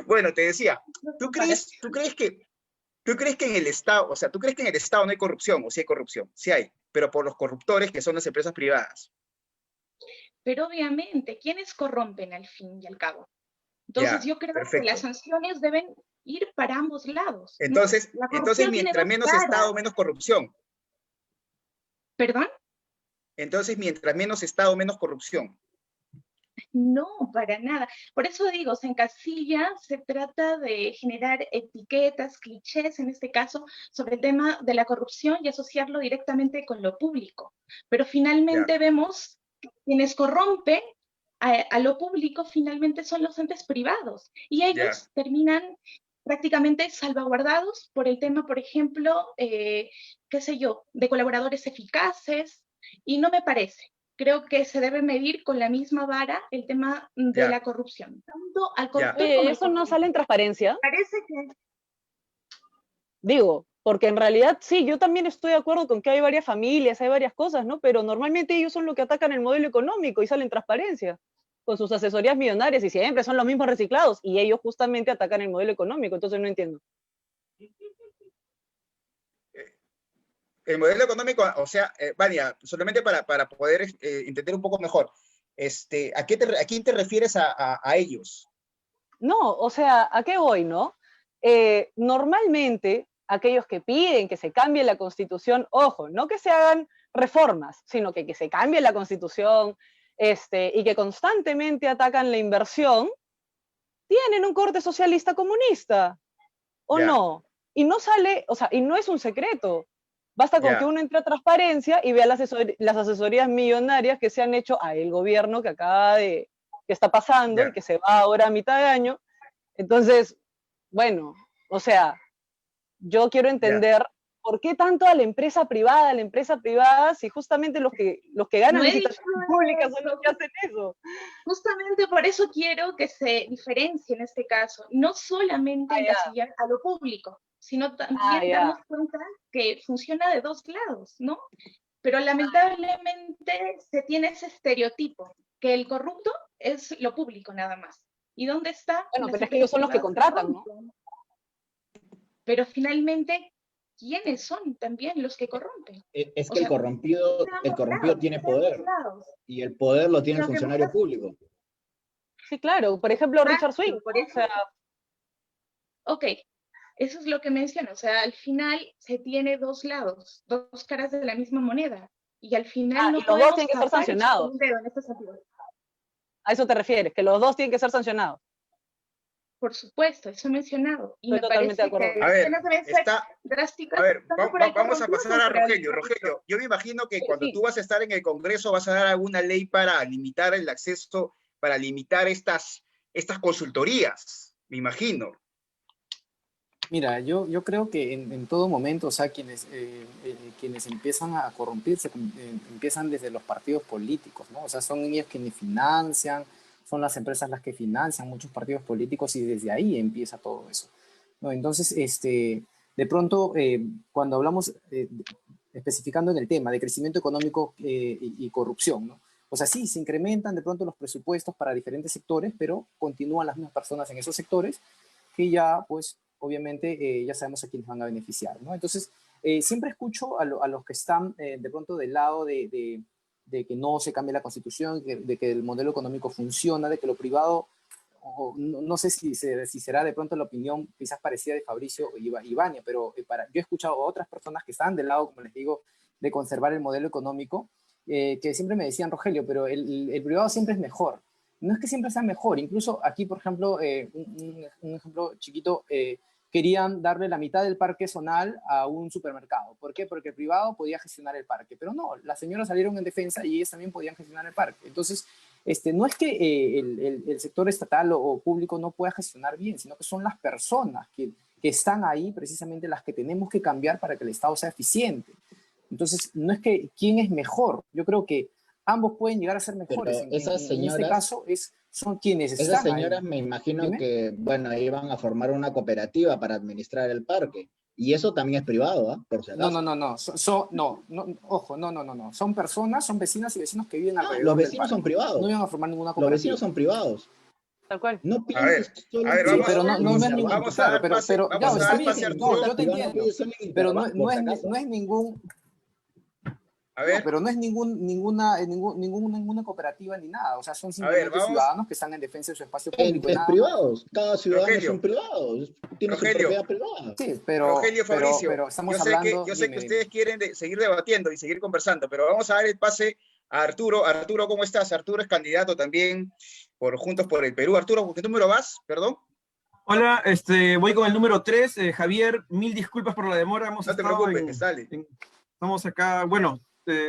Bueno, te decía, ¿tú crees que en el Estado, o sea, tú crees que en el Estado no hay corrupción, o sí hay corrupción? Sí hay, pero por los corruptores que son las empresas privadas. Pero obviamente, ¿quiénes corrompen al fin y al cabo? Entonces yo creo que las sanciones deben ir para ambos lados. Entonces, ¿No? Entonces mientras menos Estado, menos corrupción. ¿Perdón? Entonces, mientras menos Estado, menos corrupción. No, para nada. Por eso digo, se encasilla, se trata de generar etiquetas, clichés, en este caso, sobre el tema de la corrupción y asociarlo directamente con lo público. Pero finalmente vemos que quienes corrompen a lo público finalmente son los entes privados y ellos terminan prácticamente salvaguardados por el tema, por ejemplo, qué sé yo, de colaboradores eficaces, y no me parece. Creo que se debe medir con la misma vara el tema de la corrupción. Tanto al corruptor como ¿eso no sale en transparencia? Parece que... Digo, porque en realidad sí, yo también estoy de acuerdo con que hay varias familias, hay varias cosas, ¿no? Pero normalmente ellos son los que atacan el modelo económico y salen en transparencia, con sus asesorías millonarias y siempre son los mismos reciclados y ellos justamente atacan el modelo económico, entonces no entiendo. El modelo económico, o sea, Vania, solamente para poder entender un poco mejor, ¿a quién te refieres a ellos? No, o sea, ¿a qué voy, no? Normalmente, aquellos que piden que se cambie la Constitución, ojo, no que se hagan reformas, sino que se cambie la Constitución y que constantemente atacan la inversión, tienen un corte socialista comunista, ¿o no? Y no sale, o sea, y no es un secreto. Basta con que uno entre a transparencia y vea las asesorías millonarias que se han hecho a el gobierno que está pasando y que se va ahora a mitad de año. Entonces, bueno, o sea, yo quiero entender por qué tanto a la empresa privada, si justamente los que ganan licitaciones públicas son los que hacen eso. Justamente por eso quiero que se diferencie en este caso, no solamente encasillar a lo público, sino también darnos cuenta que funciona de dos lados, ¿no? Pero lamentablemente se tiene ese estereotipo, que el corrupto es lo público nada más. ¿Y dónde está? Bueno, pero es que ellos son los que contratan, ¿no? Pero finalmente, ¿quiénes son también los que corrompen? Es que el corrompido tiene poder, y el poder lo tiene el funcionario público. Sí, claro, por ejemplo, Richard Swing. O sea, ok, eso es lo que menciono, o sea, al final se tiene dos lados, dos caras de la misma moneda, y al final no y los dos tienen que ser sancionados. En este sentido. ¿A eso te refieres? ¿Que los dos tienen que ser sancionados? Por supuesto, eso he mencionado. Y estoy totalmente de acuerdo. A ver, vamos a pasar a Rogelio. Rogelio, yo me imagino que cuando tú vas a estar en el Congreso vas a dar alguna ley para limitar el acceso, para limitar estas consultorías, me imagino. Mira, yo creo que en todo momento, o sea, quienes empiezan a corrompirse empiezan desde los partidos políticos, ¿no? O sea, son ellos quienes financian, son las empresas las que financian muchos partidos políticos y desde ahí empieza todo eso, ¿no? Entonces, de pronto, cuando hablamos, especificando en el tema de crecimiento económico y corrupción, ¿no? O sea, sí, se incrementan de pronto los presupuestos para diferentes sectores, pero continúan las mismas personas en esos sectores que ya, pues, obviamente, ya sabemos a quiénes van a beneficiar, ¿no? Entonces, siempre escucho a los que están de pronto del lado de de que no se cambie la Constitución, de que el modelo económico funciona, de que lo privado, no sé si será de pronto la opinión quizás parecida de Fabricio y Vania, pero yo he escuchado a otras personas que están del lado, como les digo, de conservar el modelo económico, que siempre me decían, Rogelio, pero el privado siempre es mejor. No es que siempre sea mejor, incluso aquí, por ejemplo, un ejemplo chiquito, querían darle la mitad del parque zonal a un supermercado. ¿Por qué? Porque el privado podía gestionar el parque, pero no, las señoras salieron en defensa y ellas también podían gestionar el parque. Entonces, no es que el sector estatal o público no pueda gestionar bien, sino que son las personas que están ahí precisamente las que tenemos que cambiar para que el Estado sea eficiente. Entonces, no es que quién es mejor, yo creo que ambos pueden llegar a ser mejores. En este caso son quienes están esas señoras ahí. Me imagino ¿Dime? que, bueno, iban a formar una cooperativa para administrar el parque. Y eso también es privado, ¿ah? Por si acaso. No. Son personas, son vecinas y vecinos que viven alrededor. Los vecinos son privados. No iban a formar ninguna cooperativa. Los vecinos son privados. Tal cual. No pienses a ver, sí, pero no es ningún. Vamos a dar pase, vamos a dar pase a Arturo. Yo te entiendo. Pero no es ningún. A ver. No, pero no es ninguna cooperativa ni nada. O sea, son simplemente ciudadanos que están en defensa de su espacio público. Es privados. Cada ciudadano es un privado. Tiene su propiedad privada. Sí, pero, Rogelio, Fabricio, pero estamos hablando... Yo sé que ustedes quieren seguir debatiendo y seguir conversando, pero vamos a dar el pase a Arturo. Arturo, ¿cómo estás? Arturo es candidato también por Juntos por el Perú. Arturo, ¿con qué número vas? Perdón. Hola, voy con el número 3. Javier, mil disculpas por la demora. No te preocupes, dale. Estamos acá, bueno...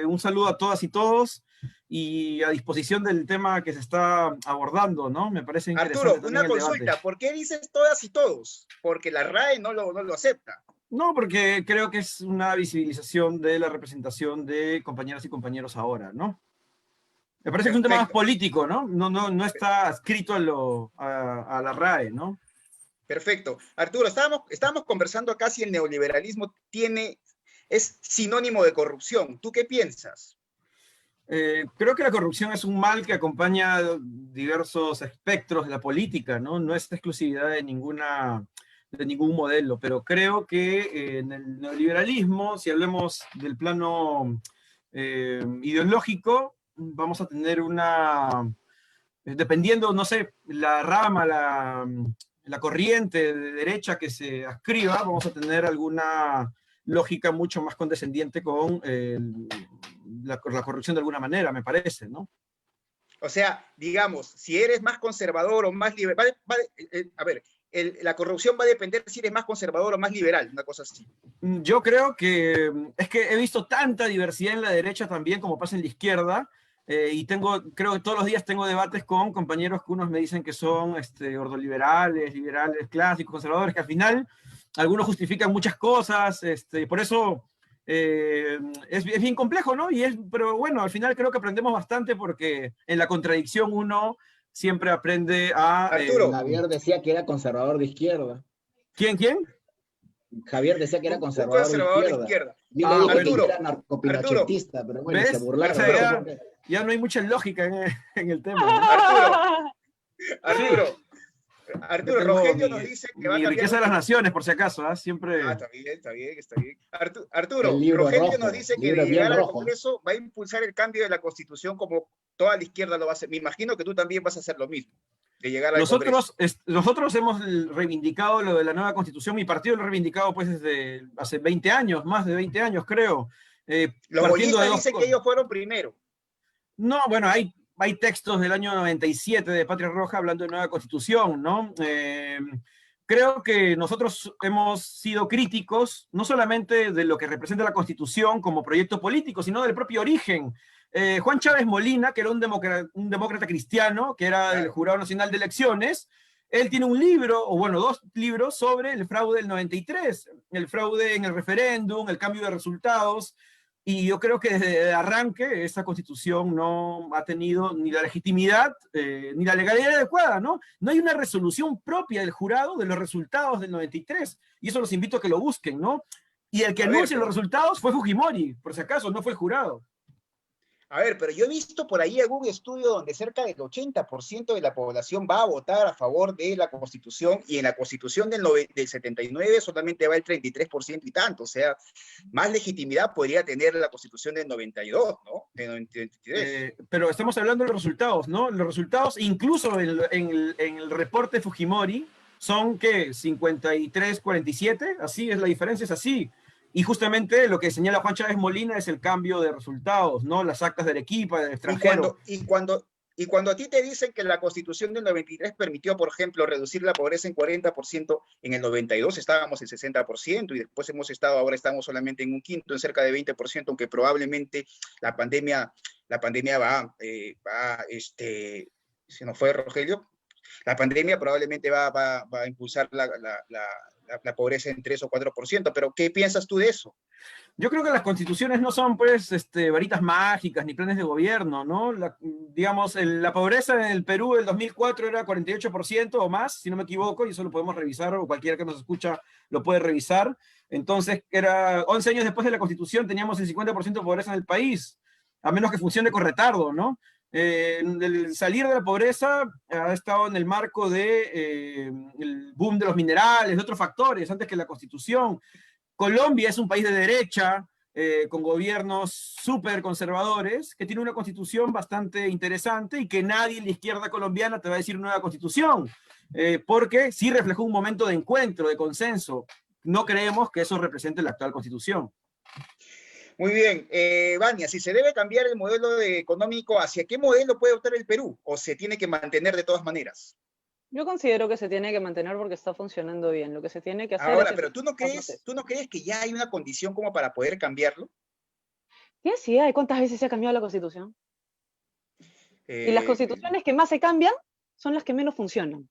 un saludo a todas y todos y a disposición del tema que se está abordando, ¿no? Me parece interesante. Arturo, una consulta, ¿por qué dices todas y todos? Porque la RAE no lo acepta. No, porque creo que es una visibilización de la representación de compañeras y compañeros ahora, ¿no? Me parece que es un tema más político, ¿no? No está adscrito a la RAE, ¿no? Perfecto. Arturo, estábamos conversando acá si el neoliberalismo es sinónimo de corrupción. ¿Tú qué piensas? Creo que la corrupción es un mal que acompaña diversos espectros de la política, ¿no? No es exclusividad de ningún modelo, pero creo que en el neoliberalismo, si hablemos del plano ideológico, vamos a tener dependiendo, no sé, la rama, la corriente de derecha que se adscriba, vamos a tener alguna lógica mucho más condescendiente con la corrupción de alguna manera, me parece, ¿no? O sea, digamos, si eres más conservador o más liberal, la corrupción va a depender si eres más conservador o más liberal, una cosa así. Yo creo que es que he visto tanta diversidad en la derecha también como pasa en la izquierda, y creo que todos los días tengo debates con compañeros que unos me dicen que son ordoliberales, liberales clásicos, conservadores, que al final algunos justifican muchas cosas, por eso es bien complejo, ¿no? Pero bueno, al final creo que aprendemos bastante porque en la contradicción uno siempre aprende a... Arturo. Javier decía que era conservador de izquierda. ¿Quién? Javier decía que era conservador de izquierda. Yo le dije Arturo, que era narcopinochetista, pero bueno, ¿ves? se burlaron. O sea, ya no hay mucha lógica en el tema, ¿no? Arturo, Rogelio nos dice que va a cambiar... riqueza de las naciones, por si acaso, ¿eh? Siempre... Está bien. Arturo, Rogelio nos dice que de llegar al Congreso va a impulsar el cambio de la Constitución como toda la izquierda lo va a hacer. Me imagino que tú también vas a hacer lo mismo, de llegar al Congreso. Nosotros hemos reivindicado lo de la nueva Constitución. Mi partido lo ha reivindicado pues desde hace 20 años, más de 20 años, creo. Los bollistas dicen que ellos fueron primero. No, bueno, hay textos del año 97 de Patria Roja hablando de nueva constitución, ¿no? Creo que nosotros hemos sido críticos, no solamente de lo que representa la constitución como proyecto político, sino del propio origen. Juan Chávez Molina, que era un demócrata cristiano, que era del Jurado Nacional de Elecciones, él tiene un libro, o bueno, 2 libros sobre el fraude del 93, el fraude en el referéndum, el cambio de resultados. Y yo creo que desde el arranque esa constitución no ha tenido ni la legitimidad ni la legalidad adecuada, ¿no? No hay una resolución propia del jurado de los resultados del 93, y eso los invito a que lo busquen, ¿no? Y el que anuncia los resultados fue Fujimori, por si acaso, no fue el jurado. A ver, pero yo he visto por ahí algún estudio donde cerca del 80% de la población va a votar a favor de la Constitución, y en la Constitución del 79 solamente va el 33% y tanto. O sea, más legitimidad podría tener la Constitución del 92, ¿no? De 93. Pero estamos hablando de los resultados, ¿no? Los resultados, incluso en el reporte Fujimori, son, ¿qué? 53-47, así es, la diferencia es así. Y justamente lo que señala Juan Chávez Molina es el cambio de resultados, ¿no? Las actas de Arequipa, del extranjero. Y cuando a ti te dicen que la Constitución del 93 permitió, por ejemplo, reducir la pobreza en 40%, en el 92 estábamos en 60%, y después ahora estamos solamente en un quinto, en cerca de 20%, aunque probablemente la pandemia si no fue Rogelio, la pandemia probablemente va a impulsar la pobreza en 3 o 4%, pero ¿qué piensas tú de eso? Yo creo que las constituciones no son, pues, varitas mágicas ni planes de gobierno, ¿no? Digamos, la pobreza en el Perú del 2004 era 48% o más, si no me equivoco, y eso lo podemos revisar, o cualquiera que nos escucha lo puede revisar. Entonces, 11 años después de la Constitución teníamos el 50% de pobreza en el país, a menos que funcione con retardo, ¿no? El salir de la pobreza ha estado en el marco el boom de los minerales, de otros factores, antes que la Constitución. Colombia es un país de derecha, con gobiernos súper conservadores, que tiene una constitución bastante interesante, y que nadie en la izquierda colombiana te va a decir nueva constitución, porque sí reflejó un momento de encuentro, de consenso. No creemos que eso represente la actual constitución. Muy bien, Vania, si se debe cambiar el modelo económico, ¿hacia qué modelo puede optar el Perú? ¿O se tiene que mantener de todas maneras? Yo considero que se tiene que mantener porque está funcionando bien. Lo que se tiene que hacer ahora, pero ¿tú no crees que ya hay una condición como para poder cambiarlo? Sí, hay. ¿Cuántas veces se ha cambiado la Constitución? Y las constituciones que más se cambian son las que menos funcionan.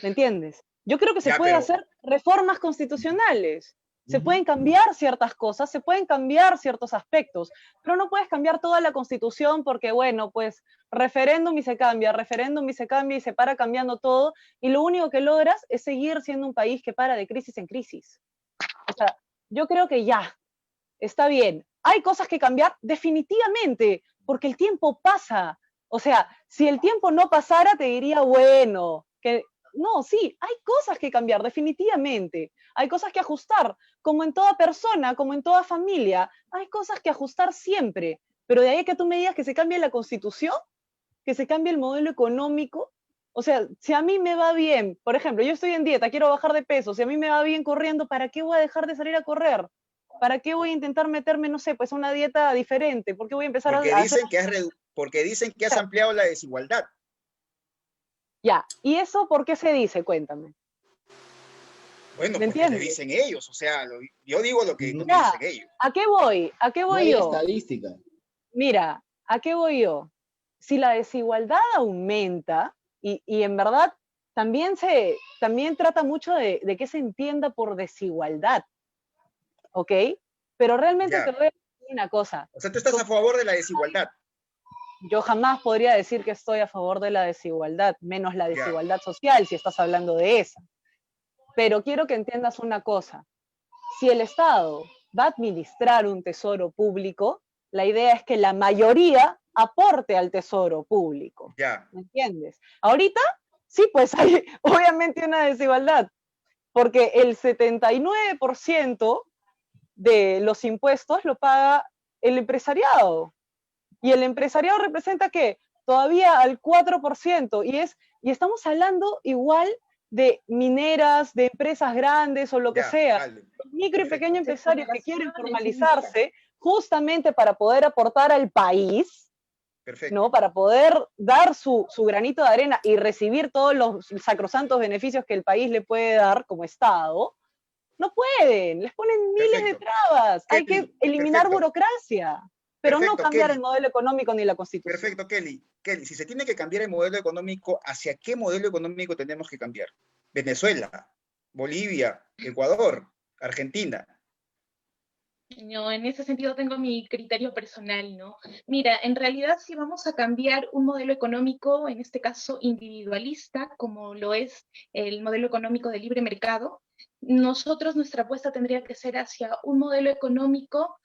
¿Me entiendes? Yo creo que se puede hacer reformas constitucionales. Se pueden cambiar ciertas cosas, se pueden cambiar ciertos aspectos, pero no puedes cambiar toda la Constitución porque, bueno, pues referéndum y se cambia y se para cambiando todo, y lo único que logras es seguir siendo un país que para de crisis en crisis. O sea, yo creo que ya, está bien. Hay cosas que cambiar definitivamente, porque el tiempo pasa. O sea, si el tiempo no pasara, te diría, bueno, que no, sí, hay cosas que cambiar, definitivamente. Hay cosas que ajustar, como en toda persona, como en toda familia. Hay cosas que ajustar siempre. Pero de ahí que tú me digas que se cambie la Constitución, que se cambie el modelo económico. O sea, si a mí me va bien, por ejemplo, yo estoy en dieta, quiero bajar de peso, si a mí me va bien corriendo, ¿para qué voy a dejar de salir a correr? ¿Para qué voy a intentar meterme, no sé, pues a una dieta diferente? ¿Por qué voy a empezar porque dicen que has ampliado la desigualdad. Ya, ¿y eso por qué se dice? Cuéntame. Bueno, porque le dicen ellos, o sea, yo digo lo que no dicen ellos. ¿A qué voy? ¿A qué voy yo? Estadística. Mira, ¿a qué voy yo? Si la desigualdad aumenta, y en verdad también trata mucho de qué se entienda por desigualdad, ¿ok? Pero realmente te voy a decir una cosa. O sea, tú estás a favor de la desigualdad. Yo jamás podría decir que estoy a favor de la desigualdad, menos la desigualdad social, si estás hablando de esa. Pero quiero que entiendas una cosa. Si el Estado va a administrar un tesoro público, la idea es que la mayoría aporte al tesoro público. ¿Me entiendes? Ahorita, sí, pues hay obviamente una desigualdad, porque el 79% de los impuestos lo paga el empresariado. Y el empresariado representa ¿qué? Todavía al 4%, y estamos hablando igual de mineras, de empresas grandes o lo que sea. Los micro y pequeños empresarios que quieren formalizarse justamente para poder aportar al país, ¿no? Para poder dar su granito de arena y recibir todos los sacrosantos beneficios que el país le puede dar como Estado, no pueden, les ponen miles de trabas. Hay que eliminar burocracia. Pero no cambiar el modelo económico ni la Constitución. Perfecto, Kelly. Si se tiene que cambiar el modelo económico, ¿hacia qué modelo económico tenemos que cambiar? Venezuela, Bolivia, Ecuador, Argentina. No, en ese sentido tengo mi criterio personal, ¿no? Mira, en realidad si vamos a cambiar un modelo económico, en este caso individualista, como lo es el modelo económico de libre mercado, nuestra apuesta tendría que ser hacia un modelo económico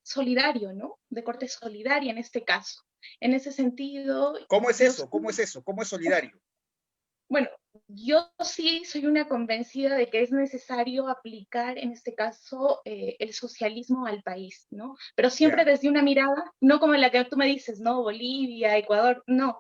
solidario, ¿no? De corte solidaria en este caso. En ese sentido... ¿Cómo es eso? ¿Cómo es eso? ¿Cómo es solidario? Bueno, yo sí soy una convencida de que es necesario aplicar, en este caso, el socialismo al país, ¿no? Pero siempre desde una mirada, no como la que tú me dices, ¿no? Bolivia, Ecuador, no.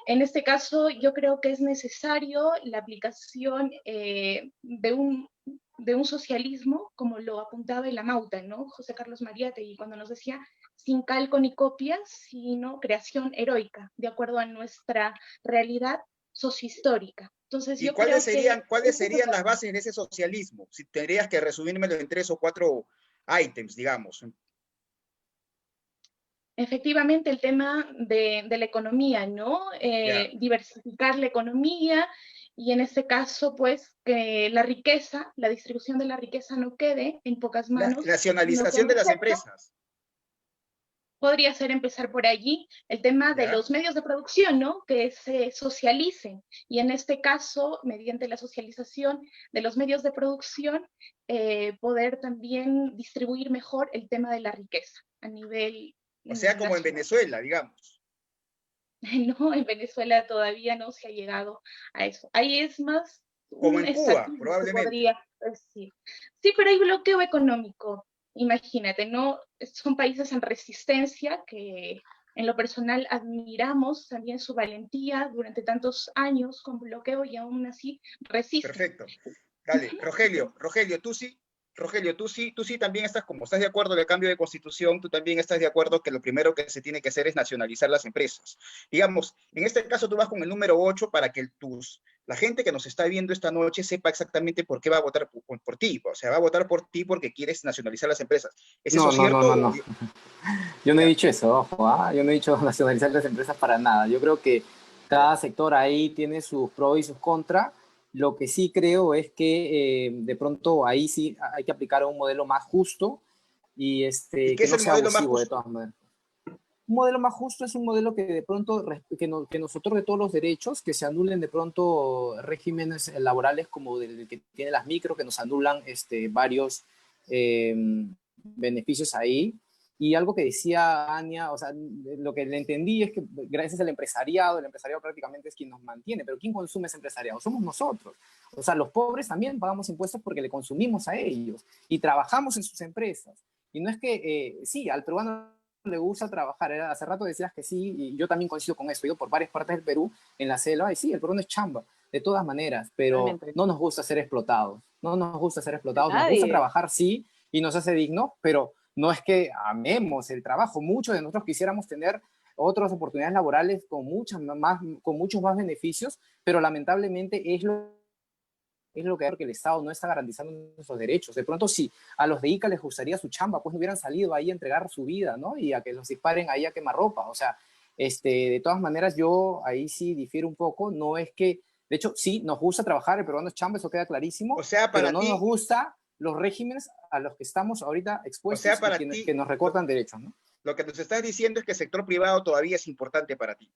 En este caso, yo creo que es necesario la aplicación de un socialismo, como lo apuntaba el Amauta, ¿no? José Carlos Mariátegui, cuando nos decía, sin calco ni copia, sino creación heroica, de acuerdo a nuestra realidad sociohistórica. Entonces, ¿Y cuáles serían las bases de ese socialismo? Si tendrías que resumírmelo en 3 o 4 ítems, digamos. Efectivamente, el tema de la economía, ¿no? Diversificar la economía y en este caso, pues, que la riqueza, la distribución de la riqueza no quede en pocas manos. La nacionalización de las empresas. Podría ser empezar por allí el tema de los medios de producción, ¿no? Que se socialicen y en este caso, mediante la socialización de los medios de producción, poder también distribuir mejor el tema de la riqueza a nivel o sea, como en Venezuela, digamos. No, en Venezuela todavía no se ha llegado a eso. Ahí es más... Como en Cuba, probablemente. Sí, pero hay bloqueo económico. Imagínate, ¿no? Son países en resistencia que en lo personal admiramos también su valentía durante tantos años con bloqueo y aún así resisten. Perfecto. Dale, Rogelio, tú sí también estás, como estás de acuerdo en el cambio de constitución, tú también estás de acuerdo que lo primero que se tiene que hacer es nacionalizar las empresas. Digamos, en este caso tú vas con el número 8 para que la gente que nos está viendo esta noche sepa exactamente por qué va a votar por ti. O sea, va a votar por ti porque quieres nacionalizar las empresas. ¿Es eso cierto? No. Yo no he dicho eso, ojo, yo no he dicho nacionalizar las empresas para nada. Yo creo que cada sector ahí tiene sus pros y sus contras. Lo que sí creo es que de pronto ahí sí hay que aplicar un modelo más justo y ¿Y qué es el modelo más justo? De todas maneras. Un modelo más justo es un modelo que de pronto que nos otorgue todos los derechos, que se anulen de pronto regímenes laborales como el que tiene las micro, que nos anulan varios beneficios ahí. Y algo que decía Ania, o sea, lo que le entendí es que gracias al empresariado, el empresariado prácticamente es quien nos mantiene, pero ¿quién consume ese empresariado? Somos nosotros. O sea, los pobres también pagamos impuestos porque le consumimos a ellos y trabajamos en sus empresas. Y no es que, sí, al peruano le gusta trabajar. Hace rato decías que sí, y yo también coincido con eso. He ido por varias partes del Perú, en la selva, y sí, el peruano es chamba, de todas maneras, pero realmente no nos gusta ser explotados. No nos gusta ser explotados. Nos gusta trabajar, sí, y nos hace dignos, pero no es que amemos el trabajo. Muchos de nosotros quisiéramos tener otras oportunidades laborales con muchos más beneficios, pero lamentablemente es lo que el Estado no está garantizando nuestros derechos. De pronto, si a los de Ica les gustaría su chamba, pues no hubieran salido ahí a entregar su vida, ¿no? Y a que los disparen ahí a quemarropa. O sea, de todas maneras, yo ahí sí difiero un poco. No es que, de hecho, sí, nos gusta trabajar, el peruano es chamba, eso queda clarísimo. O sea, pero no nos gusta los regímenes a los que estamos ahorita expuestos, o sea, que nos recortan derechos, ¿no? Lo que nos estás diciendo es que el sector privado todavía es importante para ti.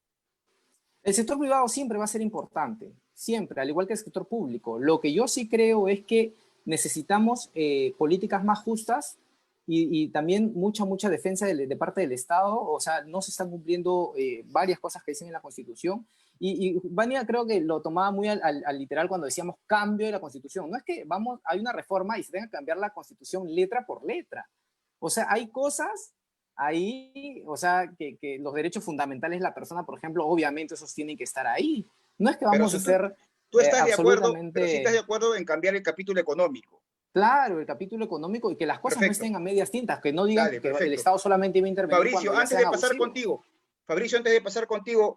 El sector privado siempre va a ser importante, siempre, al igual que el sector público. Lo que yo sí creo es que necesitamos políticas más justas y también mucha defensa de parte del Estado. O sea, no se están cumpliendo varias cosas que dicen en la Constitución. Y Vania creo que lo tomaba muy al literal cuando decíamos cambio de la Constitución. No es que hay una reforma y se tenga que cambiar la Constitución letra por letra. O sea, hay cosas ahí, o sea, que los derechos fundamentales de la persona, por ejemplo, obviamente esos tienen que estar ahí. No es que vamos a ser tú estás de acuerdo, pero sí estás de acuerdo en cambiar el capítulo económico. Claro, el capítulo económico y que las cosas no estén a medias tintas, que no digan que el Estado solamente iba a intervenir. Fabricio, antes de pasar contigo,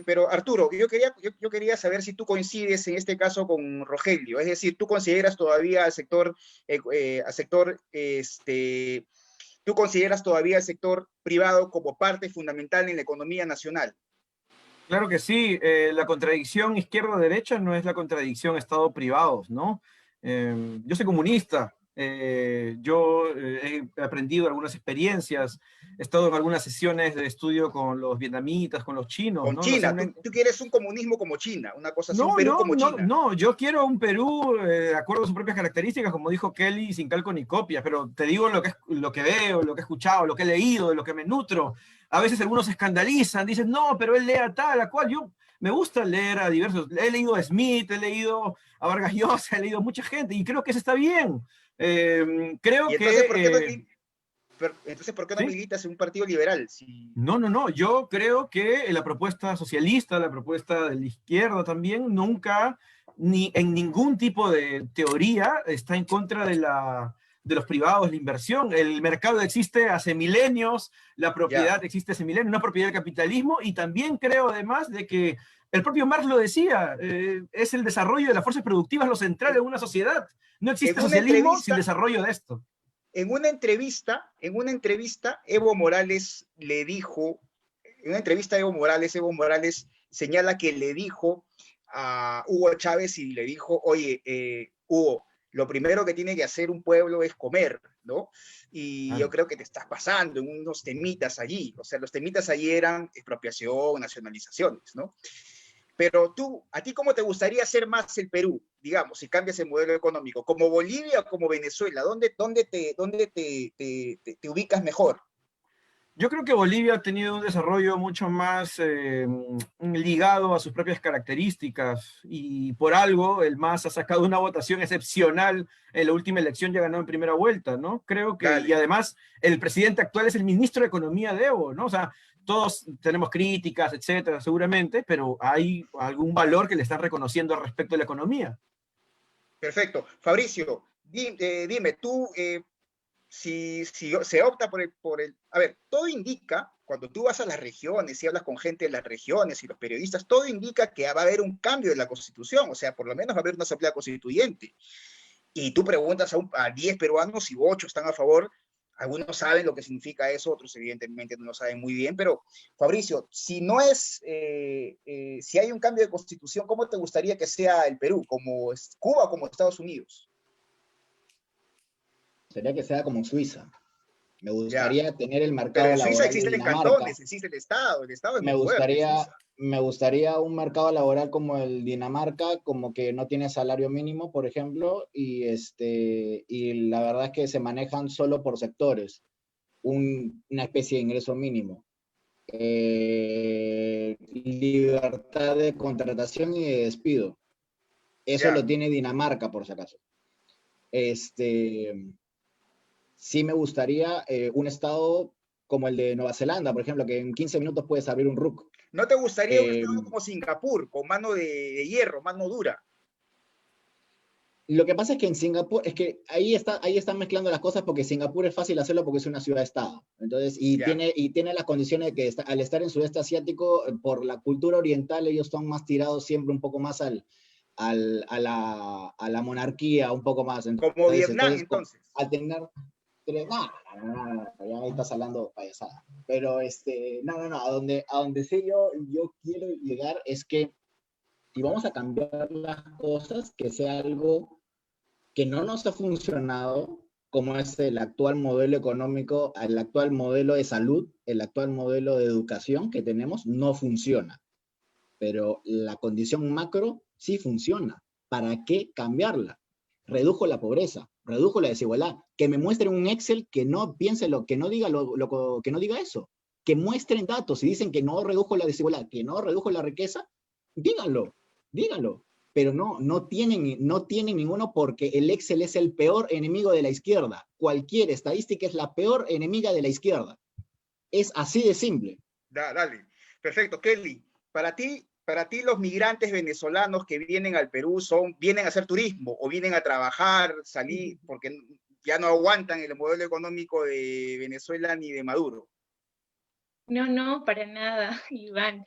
pero Arturo, yo quería saber si tú coincides en este caso con Rogelio, es decir, tú consideras todavía ¿tú consideras todavía el sector privado como parte fundamental en la economía nacional? Claro que sí. La contradicción izquierda-derecha no es la contradicción Estado-privados, ¿no? Yo soy comunista Yo he aprendido algunas experiencias, he estado en algunas sesiones de estudio con los vietnamitas, con los chinos, con ¿no? China, tú quieres un comunismo como China, una cosa así, un No, Perú no, como no, China. no, yo quiero un Perú de acuerdo a sus propias características, como dijo Kelly, sin calco ni copia, pero te digo lo que veo, lo que he escuchado, lo que he leído, de lo que me nutro. A veces algunos se escandalizan, dicen, no, pero él lea tal, a cual. Yo me gusta leer a diversos, he leído a Smith, he leído a Vargas Llosa, he leído a mucha gente, y creo que eso está bien. Creo Y entonces, que... entonces, ¿por qué no ¿sí? militas en un partido liberal? Si... No, no, no. Yo creo que la propuesta socialista, la propuesta de la izquierda también, nunca, ni en ningún tipo de teoría, está en contra de los privados, la inversión. El mercado existe hace milenios, la Ya. propiedad existe hace milenios, una propiedad del capitalismo, y también creo además de que el propio Marx lo decía, es el desarrollo de las fuerzas productivas lo central en una sociedad. No En existe una socialismo sin entrevista, desarrollo de esto. Evo Morales le dijo, en una entrevista Evo Morales señala que le dijo a Hugo Chávez y le dijo, oye, Hugo, lo primero que tiene que hacer un pueblo es comer, ¿no? Y yo Claro. creo que te estás pasando en unos temitas allí, o sea, los temitas allí eran expropiación, nacionalizaciones, ¿no? Pero tú, ¿a ti cómo te gustaría ser más el Perú? Digamos, si cambias el modelo económico, ¿como Bolivia o como Venezuela? ¿Dónde te ubicas mejor? Yo creo que Bolivia ha tenido un desarrollo mucho más ligado a sus propias características y por algo el MAS ha sacado una votación excepcional en la última elección y ha ganado en primera vuelta, ¿no? Creo que, y Dale. además el presidente actual es el ministro de Economía de Evo, ¿no? O sea, todos tenemos críticas, etcétera, seguramente, pero hay algún valor que le están reconociendo al respecto de la economía. Perfecto. Fabricio, dime, tú, si se opta a ver, todo indica, cuando tú vas a las regiones y hablas con gente de las regiones y los periodistas, todo indica que va a haber un cambio de la Constitución, o sea, por lo menos va a haber una asamblea constituyente. Y tú preguntas a 10 peruanos y 8 están a favor, algunos saben lo que significa eso, otros evidentemente no lo saben muy bien, pero Fabricio, si no es, si hay un cambio de constitución, ¿cómo te gustaría que sea el Perú? ¿Como Cuba o como Estados Unidos? Sería que sea como Suiza. Me Ya, gustaría tener el pero mercado en Suiza laboral de existen Dinamarca. cantones, existe el Estado es Me muy fuerte en gustaría, Suiza. me gustaría un mercado laboral como el Dinamarca, como que no tiene salario mínimo, por ejemplo, y la verdad es que se manejan solo por sectores, una especie de ingreso mínimo. Libertad de contratación y de despido. Eso Ya, lo tiene Dinamarca, por si acaso. Este, sí me gustaría un estado como el de Nueva Zelanda, por ejemplo, que en 15 minutos puedes abrir un RUC. ¿no te gustaría un Eh, Estado como Singapur, con mano de hierro, mano dura? lo que pasa es que en Singapur, es que ahí están mezclando las cosas porque Singapur es fácil hacerlo porque es una ciudad-estado. Entonces, Ya, tiene las condiciones de que al estar en sudeste asiático, por la cultura oriental, ellos son más tirados siempre un poco más a la monarquía, un poco más. como Vietnam, Entonces entonces. al tener no, ya ahí estás hablando payasada. Pero no, a donde sí yo quiero llegar es que si vamos a cambiar las cosas, que sea algo que no nos ha funcionado, como es el actual modelo económico, el actual modelo de salud, el actual modelo de educación que tenemos, no funciona. Pero la condición macro sí funciona. ¿Para qué cambiarla? Redujo la pobreza, redujo la desigualdad. Que me muestren un Excel que no piense que no diga que no diga eso. Que muestren datos y dicen que no redujo la desigualdad, que no redujo la riqueza, díganlo, díganlo. Pero no tienen ninguno porque el Excel es el peor enemigo de la izquierda. Cualquier estadística es la peor enemiga de la izquierda. Es así de simple. Dale, perfecto. Kelly, para ti los migrantes venezolanos que vienen al Perú vienen a hacer turismo o vienen a trabajar, salir, porque ya no aguantan el modelo económico de Venezuela ni de Maduro. No, no, para nada, Iván.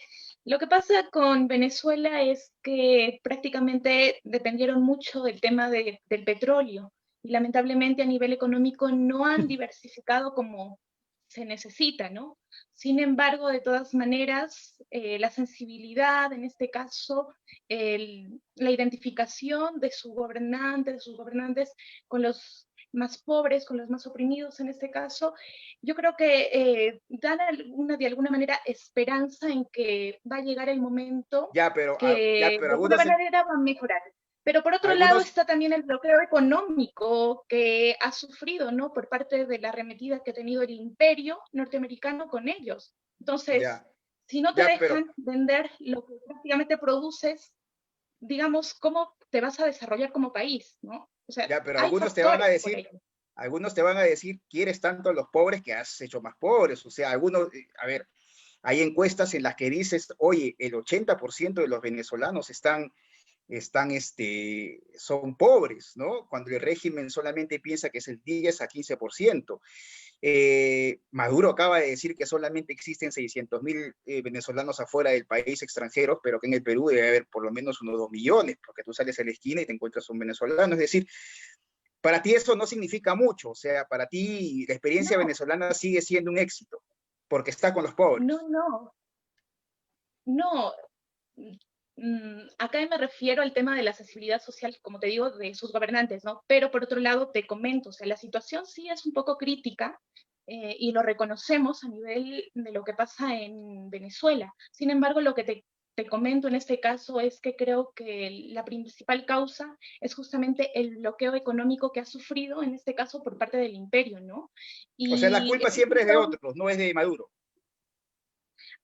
Lo que pasa con Venezuela es que prácticamente dependieron mucho del tema del petróleo y lamentablemente a nivel económico no han diversificado como se necesita, ¿no? Sin embargo, de todas maneras, la sensibilidad, en este caso, la identificación de su gobernante, de sus gobernantes con los más pobres, con los más oprimidos en este caso, yo creo que dan de alguna manera esperanza en que va a llegar el momento que de alguna manera va a mejorar. Pero por otro lado está también el bloqueo económico que ha sufrido, ¿no? Por parte de la arremetida que ha tenido el imperio norteamericano con ellos. Entonces, si no te dejan vender lo que prácticamente produces, digamos, ¿cómo te vas a desarrollar como país, ¿no? O sea, pero algunos te van a decir, quieres tanto a los pobres que has hecho más pobres. O sea, algunos, a ver, hay encuestas en las que dices, oye, el 80% de los venezolanos son pobres, ¿no? Cuando el régimen solamente piensa que es el 10 a 15%. Maduro acaba de decir que solamente existen 600.000 venezolanos afuera del país extranjeros, pero que en el Perú debe haber por lo menos unos 2 millones, porque tú sales a la esquina y te encuentras un venezolano. Es decir, para ti eso no significa mucho. O sea, para ti la experiencia venezolana sigue siendo un éxito, porque está con los pobres. No. Acá me refiero al tema de la accesibilidad social, como te digo, de sus gobernantes, ¿no? Pero por otro lado te comento, o sea, la situación sí es un poco crítica y lo reconocemos a nivel de lo que pasa en Venezuela. Sin embargo, lo que te comento en este caso es que creo que la principal causa es justamente el bloqueo económico que ha sufrido, en este caso, por parte del imperio, ¿no? O sea, la culpa siempre es de otros, no es de Maduro.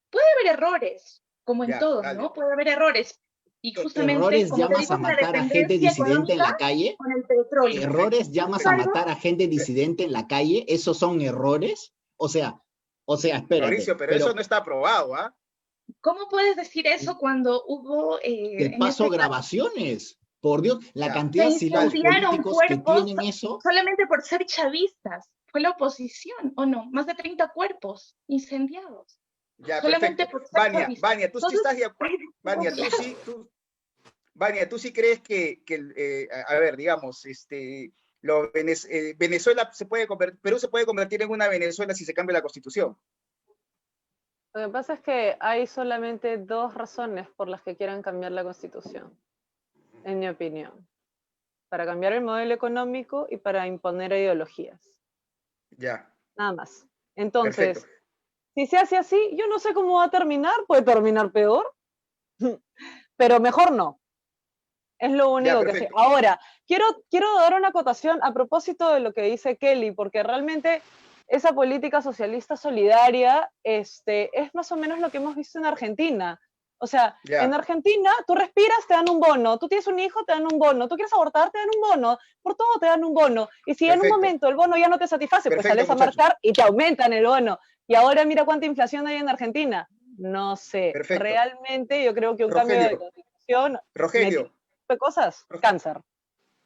Puede haber errores, como en todo, ¿no? Puede haber errores. Y justamente, ¿Errores llamas a matar a gente disidente en la calle? Con el petróleo. ¿Errores llamas a matar a gente disidente en la calle? ¿Esos son errores? O sea, espérate. Mauricio, pero eso no está aprobado, ¿ah? ¿Cómo puedes decir eso cuando hubo... Te paso grabaciones. Por Dios, la cantidad de silados políticos que tienen eso... Solamente por ser chavistas. Fue la oposición, ¿o no? Más de 30 cuerpos incendiados. Ya, solamente perfecto. Vania, tú sí estás de acuerdo. Vania, tú sí crees que a ver, digamos, Venezuela Perú se puede convertir en una Venezuela si se cambia la Constitución. Lo que pasa es que hay solamente 2 razones por las que quieran cambiar la Constitución, en mi opinión. Para cambiar el modelo económico y para imponer ideologías. Ya. Nada más. Entonces, perfecto. Si se hace así, yo no sé cómo va a terminar, puede terminar peor, pero mejor no. Es lo único que sé. Ahora, quiero dar una acotación a propósito de lo que dice Kelly, porque realmente esa política socialista solidaria es más o menos lo que hemos visto en Argentina. O sea, en Argentina tú respiras, te dan un bono, tú tienes un hijo, te dan un bono, tú quieres abortar, te dan un bono, por todo te dan un bono. Y si en un momento el bono ya no te satisface, pues sales a marchar y te aumentan el bono. Y ahora mira cuánta inflación hay en Argentina. No sé, realmente yo creo que un cambio de constitución... Rogelio. De cosas, cáncer.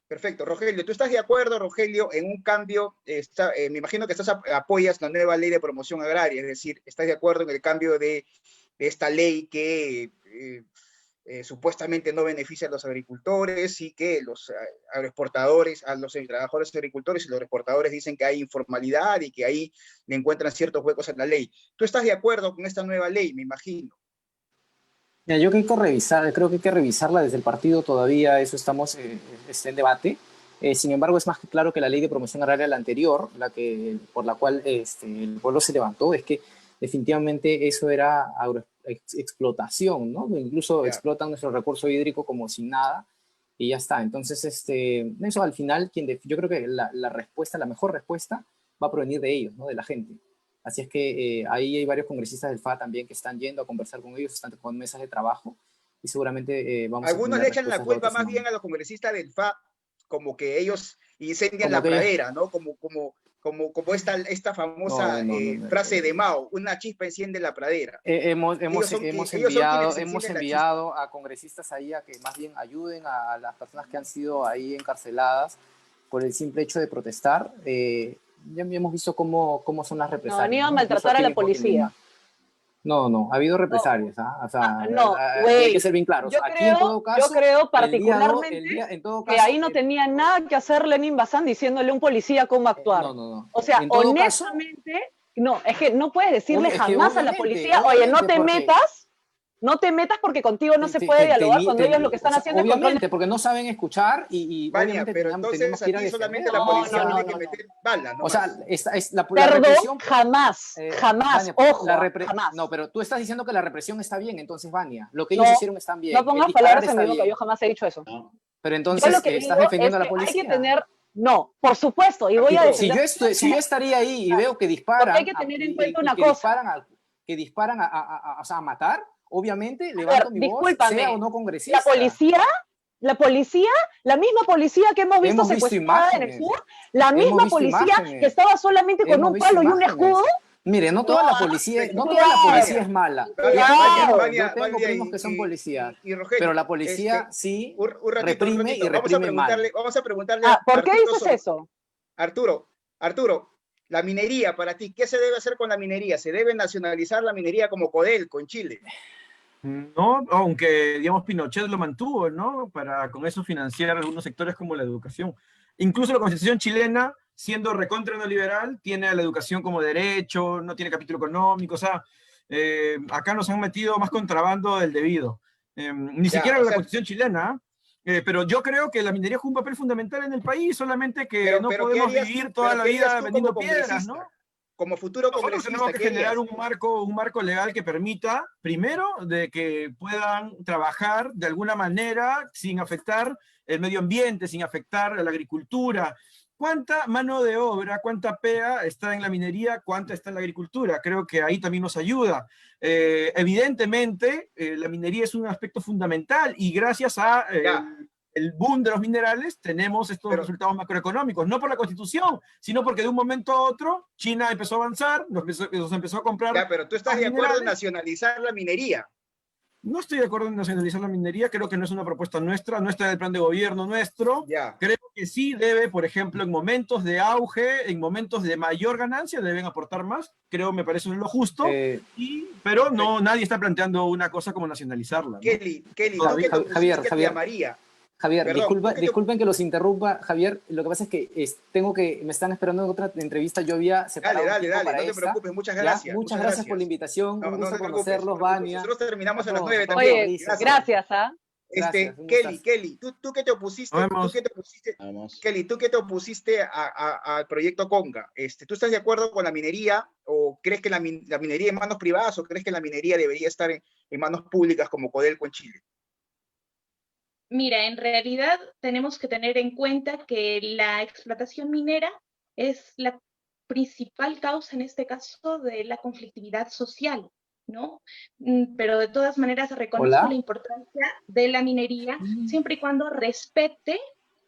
Perfecto, Rogelio, ¿tú estás de acuerdo, Rogelio, en un cambio? Me imagino que apoyas la nueva ley de promoción agraria, es decir, ¿estás de acuerdo en el cambio de esta ley que supuestamente no beneficia a los agricultores y que los agroexportadores, a los trabajadores agricultores y los exportadores dicen que hay informalidad y que ahí le encuentran ciertos huecos en la ley? ¿Tú estás de acuerdo con esta nueva ley, me imagino? Mira, yo creo que hay que revisarla desde el partido todavía, eso estamos en debate. Sin embargo, es más que claro que la ley de promoción agraria, la anterior, por la cual el pueblo se levantó, es que definitivamente eso era explotación, ¿no? Incluso explotan nuestro recurso hídrico como sin nada y ya está. Entonces, eso al final, yo creo que la mejor respuesta va a provenir de ellos, ¿no? De la gente. Así es que ahí hay varios congresistas del FA también que están yendo a conversar con ellos, están con mesas de trabajo y seguramente vamos Algunos le echan la culpa más bien a los congresistas del FA, como que ellos incendian la pradera, ¿no? Como esta famosa frase de Mao, una chispa enciende la pradera. Hemos enviado a congresistas ahí a que más bien ayuden a las personas que han sido ahí encarceladas por el simple hecho de protestar. Ya hemos visto cómo son las represalias. No, ni a maltratar a la policía. No, ha habido represalias. Hay que ser bien claros. Yo creo particularmente que ahí no tenía nada que hacer Lenin Bazán diciéndole a un policía cómo actuar. No. O sea, honestamente, no, es que no puedes decirle jamás a la policía, oye, no te metas No te metas porque contigo no se puede dialogar cuando ellos lo que están haciendo es obviamente, porque no saben escuchar y Vania, obviamente pero tenemos que ir a aquí solamente defender. la policía tiene que meter balas, ¿no? O sea, la Perdón, represión... jamás, Vania, ojo, jamás. No, pero tú estás diciendo que la represión está bien, entonces, Vania, lo que No, ellos hicieron está bien. No pongas palabras en mi boca, yo jamás he dicho eso. No. Pero entonces Yo lo que estás digo defendiendo es a la que policía. hay que tener, no, por supuesto, y voy a defender. Si yo estaría ahí y veo que disparan, porque hay que tener en cuenta una que cosa. disparan a matar, obviamente levanto mi voz, sea o no congresista. La policía, la misma policía que hemos visto secuestrada en el sur, la misma policía que estaba solamente con un palo y un escudo. Mire, no toda la policía es mala. Yo tengo primos que son policías, pero la policía sí reprime y reprime mal. Vamos a preguntarle ¿por qué dices eso? Arturo, la minería para ti, ¿qué se debe hacer con la minería? ¿Se debe nacionalizar la minería como Codelco en Chile? No, aunque, digamos, Pinochet lo mantuvo, ¿no? Para con eso financiar algunos sectores como la educación. Incluso la Constitución chilena, siendo recontra neoliberal, tiene a la educación como derecho, no tiene capítulo económico, o sea, acá nos han metido más contrabando del debido. Ni siquiera la Constitución chilena, pero yo creo que la minería juega un papel fundamental en el país, solamente que no podemos vivir toda la vida vendiendo piedras, ¿no? Como futuro congresista, tenemos que generar un marco legal que permita, primero, de que puedan trabajar de alguna manera sin afectar el medio ambiente, sin afectar a la agricultura. ¿Cuánta mano de obra, cuánta PEA está en la minería, cuánta está en la agricultura? Creo que ahí también nos ayuda. Evidentemente, la minería es un aspecto fundamental y gracias a el boom de los minerales, tenemos estos resultados macroeconómicos, no por la Constitución, sino porque de un momento a otro China empezó a avanzar, nos empezó a comprar. Pero tú estás de acuerdo en nacionalizar la minería. No estoy de acuerdo en nacionalizar la minería, creo que no es una propuesta nuestra, no está en el plan de gobierno nuestro. Creo que sí debe, por ejemplo, en momentos de auge, en momentos de mayor ganancia, deben aportar más, creo, me parece lo justo, pero no, nadie está planteando una cosa como nacionalizarla, ¿no? Kelly, ¿tú qué te opusiste a María? Javier, disculpen que los interrumpa, Javier, lo que pasa es que me están esperando en otra entrevista, yo había separado dale, no te preocupes, muchas gracias. Muchas gracias por la invitación, un gusto conocerlos, Vania. Nosotros terminamos a las 9 también. Oye, gracias, Kelly, ¿tú qué te opusiste? Kelly, ¿tú qué te opusiste al proyecto Conga? ¿Tú estás de acuerdo con la minería o crees que la minería en manos privadas o crees que la minería debería estar en manos públicas como Codelco en Chile? Mira, en realidad tenemos que tener en cuenta que la explotación minera es la principal causa, en este caso, de la conflictividad social, ¿no? Pero de todas maneras reconozco la importancia de la minería siempre y cuando respete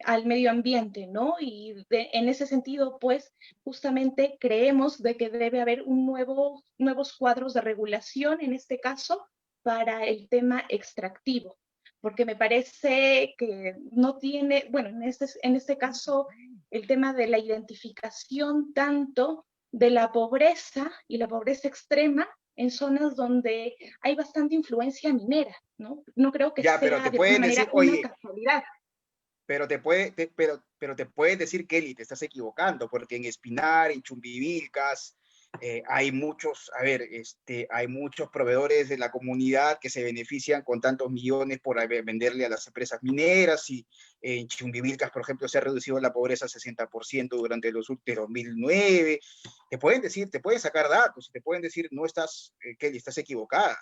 al medio ambiente, ¿no? Y en ese sentido, pues, justamente creemos de que debe haber nuevos cuadros de regulación, en este caso, para el tema extractivo, porque me parece que no tiene, bueno, en este caso, el tema de la identificación tanto de la pobreza y la pobreza extrema en zonas donde hay bastante influencia minera, ¿no? No creo que sea de alguna manera una casualidad. Pero te puedes decir, Kelly, te estás equivocando, porque en Espinar, en Chumbivilcas, hay muchos proveedores de la comunidad que se benefician con tantos millones por venderle a las empresas mineras, y en Chumbivilcas, por ejemplo, se ha reducido la pobreza 60% durante los últimos 2009. Te pueden sacar datos, te pueden decir, no estás, Kelly, estás equivocada.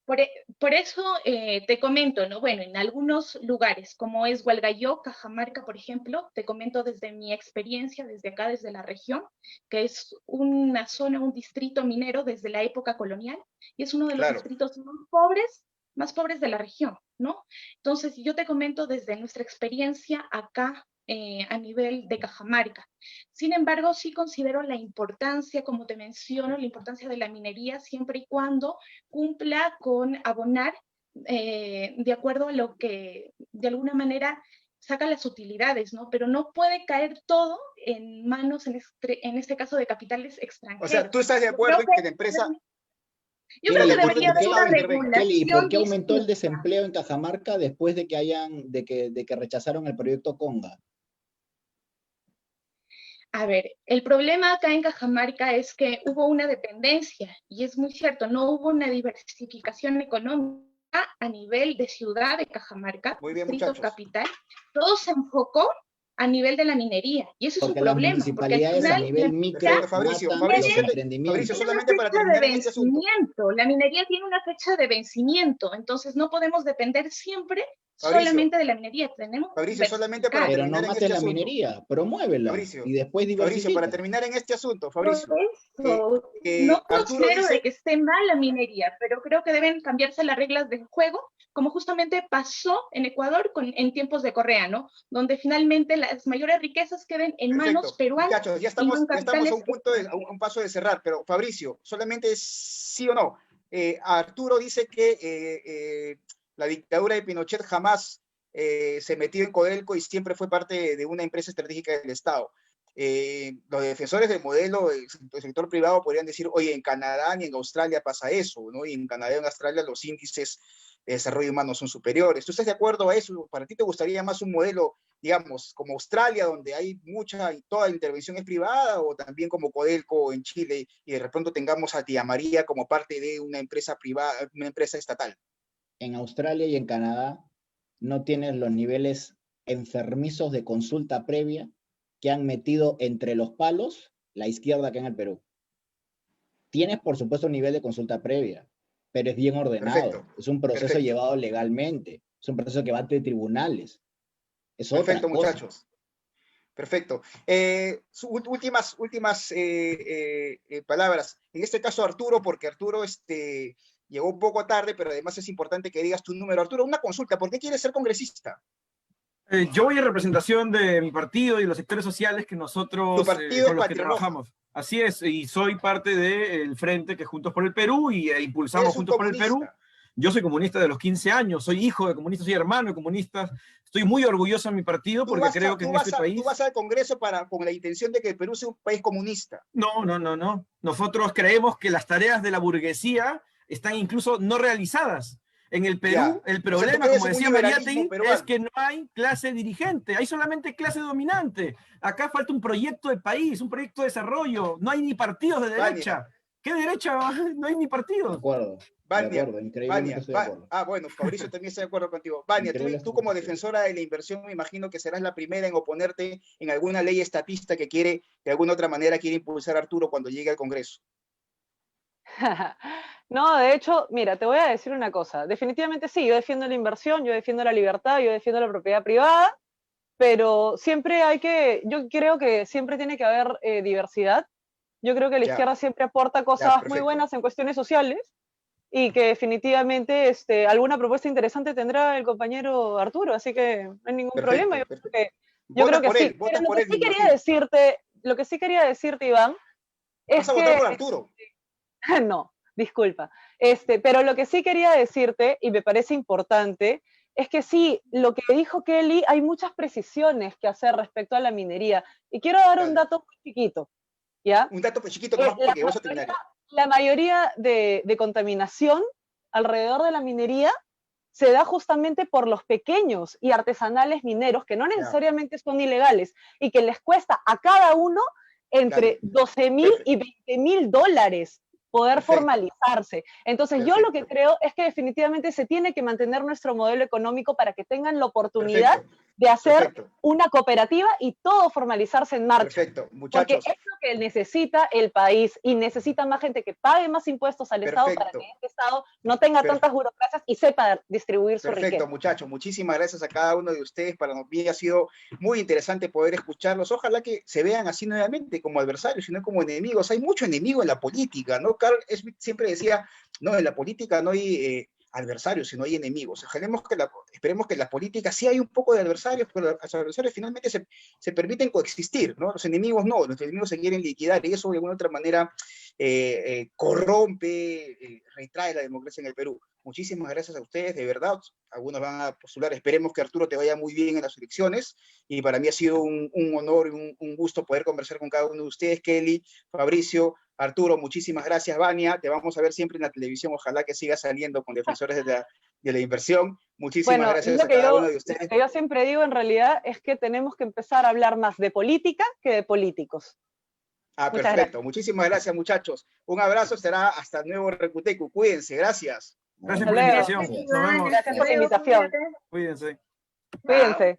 Por eso te comento, ¿no? Bueno, en algunos lugares, como es Hualgayoc, Cajamarca, por ejemplo, te comento desde mi experiencia, desde acá, desde la región, que es una zona, un distrito minero desde la época colonial, y es uno de los distritos más pobres de la región, ¿no? Entonces, yo te comento desde nuestra experiencia acá, a nivel de Cajamarca. Sin embargo, sí considero la importancia, como te menciono, la importancia de la minería siempre y cuando cumpla con abonar de acuerdo a lo que de alguna manera saca las utilidades, ¿no? Pero no puede caer todo en manos, en este caso, de capitales extranjeros. O sea, ¿tú estás de acuerdo en que la empresa... Yo creo que debería haber una regulación. Kelly, ¿por qué aumentó el desempleo en Cajamarca después de que rechazaron el proyecto Conga? A ver, el problema acá en Cajamarca es que hubo una dependencia, y es muy cierto, no hubo una diversificación económica a nivel de ciudad de Cajamarca, Muy bien, distrito muchachos. capital. Todo se enfocó a nivel de la minería, y eso es un Porque las problema, porque al municipalidades a final nivel micro Perfecto, Fabricio, matan Fabricio, los emprendimientos. Fabricio, tiene una solamente para fecha de terminar en este asunto. vencimiento, la minería tiene una fecha de vencimiento, entonces no podemos depender siempre Fabricio, solamente de la minería, tenemos que Fabricio, solamente para diversificar. Pero no terminar en mates este la asunto. minería, promuévela y Fabricio, después Fabricio, para diversifica. terminar en este asunto, Por Fabricio, eso, no Arturo considero de dice, que esté mal la minería, pero creo que deben cambiarse las reglas del juego, como justamente pasó en Ecuador en tiempos de Correa, ¿no? Donde finalmente las mayores riquezas queden en manos perfecto, peruanas muchachos, ya y no en estamos a capitales un punto a un paso de cerrar, pero Fabricio, solamente sí o no. Arturo dice que la dictadura de Pinochet jamás se metió en Codelco y siempre fue parte de una empresa estratégica del Estado. Los defensores del modelo del sector privado podrían decir, oye, en Canadá ni en Australia pasa eso, ¿no? Y en Canadá y en Australia los índices de desarrollo humano son superiores. ¿Tú estás de acuerdo a eso? ¿Para ti te gustaría más un modelo, digamos, como Australia, donde hay mucha y toda la intervención es privada, o también como Codelco en Chile, y de pronto tengamos a Tía María como parte de una empresa privada, una empresa estatal? En Australia y en Canadá no tienes los niveles enfermizos de consulta previa que han metido entre los palos la izquierda acá en el Perú. Tienes, por supuesto, un nivel de consulta previa, pero es bien ordenado. Perfecto. Es un proceso Perfecto. llevado legalmente. Es un proceso que va ante tribunales. Es otra Perfecto, cosa. muchachos. Perfecto. Últimas palabras. En este caso, Arturo, porque Arturo llegó un poco tarde, pero además es importante que digas tu número. Arturo, una consulta. ¿Por qué quieres ser congresista? Yo voy en representación de mi partido y los sectores sociales que Tu nosotros, partido con es los que Patria Roja. trabajamos. Así es, y soy parte del frente que es Juntos por el Perú y impulsamos Eres un Juntos por el Perú. comunista. Yo soy comunista de los 15 años, soy hijo de comunistas, soy hermano de comunistas. Estoy muy orgulloso de mi partido porque creo que en este país... Tú vas al Congreso con la intención de que el Perú sea un país comunista. No. Nosotros creemos que las tareas de la burguesía están incluso no realizadas. En el Perú, el problema, como decía Mariátegui, es que no hay clase dirigente, hay solamente clase dominante. Acá falta un proyecto de país, un proyecto de desarrollo. No hay ni partidos de derecha. Vania. ¿Qué derecha? No hay ni partidos. De acuerdo. Vania, increíblemente estoy de acuerdo. Bueno, Fabricio también está de acuerdo contigo. Vania, tú como defensora de la inversión, me imagino que serás la primera en oponerte en alguna ley estatista que quiere, de alguna otra manera, quiere impulsar a Arturo cuando llegue al Congreso. No, de hecho, mira, te voy a decir una cosa. Definitivamente sí, yo defiendo la inversión, yo defiendo la libertad, yo defiendo la propiedad privada, pero siempre yo creo que siempre tiene que haber diversidad. Yo creo que la izquierda siempre aporta cosas muy buenas en cuestiones sociales y que definitivamente alguna propuesta interesante tendrá el compañero Arturo, así que no hay ningún problema. Yo creo que sí. Pero lo que sí quería decirte, Iván, es ¿vas a votar por Arturo? No, disculpa. Pero lo que sí quería decirte, y me parece importante, es que sí, lo que dijo Kelly, hay muchas precisiones que hacer respecto a la minería. Y quiero dar un dato muy chiquito, ¿ya? Un dato muy chiquito, más porque vamos a terminar. La mayoría de contaminación alrededor de la minería se da justamente por los pequeños y artesanales mineros, que no necesariamente son ilegales, y que les cuesta a cada uno entre 12,000 y 20,000 dólares poder formalizarse. Entonces yo lo que creo es que definitivamente se tiene que mantener nuestro modelo económico para que tengan la oportunidad de hacer una cooperativa y todo formalizarse en marcha. Perfecto, muchachos. Porque es lo que necesita el país y necesita más gente que pague más impuestos al Estado para que este Estado no tenga tantas burocracias y sepa distribuir su riqueza. Perfecto, muchachos. Muchísimas gracias a cada uno de ustedes. Para mí ha sido muy interesante poder escucharlos. Ojalá que se vean así nuevamente como adversarios y no como enemigos. Hay mucho enemigo en la política, ¿no? Carl Schmitt siempre decía, no, en la política no hay adversarios, sino hay enemigos. Esperemos que en la política sí hay un poco de adversarios, pero los adversarios finalmente se permiten coexistir, ¿no? Los enemigos no, los enemigos se quieren liquidar y eso de alguna otra manera corrompe, retrae la democracia en el Perú. Muchísimas gracias a ustedes, de verdad. Algunos van a postular. Esperemos que Arturo te vaya muy bien en las elecciones y para mí ha sido un honor y un gusto poder conversar con cada uno de ustedes. Kelly, Fabricio, Arturo, muchísimas gracias. Vania, te vamos a ver siempre en la televisión. Ojalá que sigas saliendo con defensores de de la inversión. Muchísimas gracias a cada uno de ustedes. Lo que yo siempre digo en realidad es que tenemos que empezar a hablar más de política que de políticos. Perfecto. Muchísimas gracias, muchachos. Un abrazo, será hasta el nuevo Recutecu. Cuídense, gracias. Gracias por la invitación. Nos vemos. Gracias por la invitación. Cuídense. Cuídense.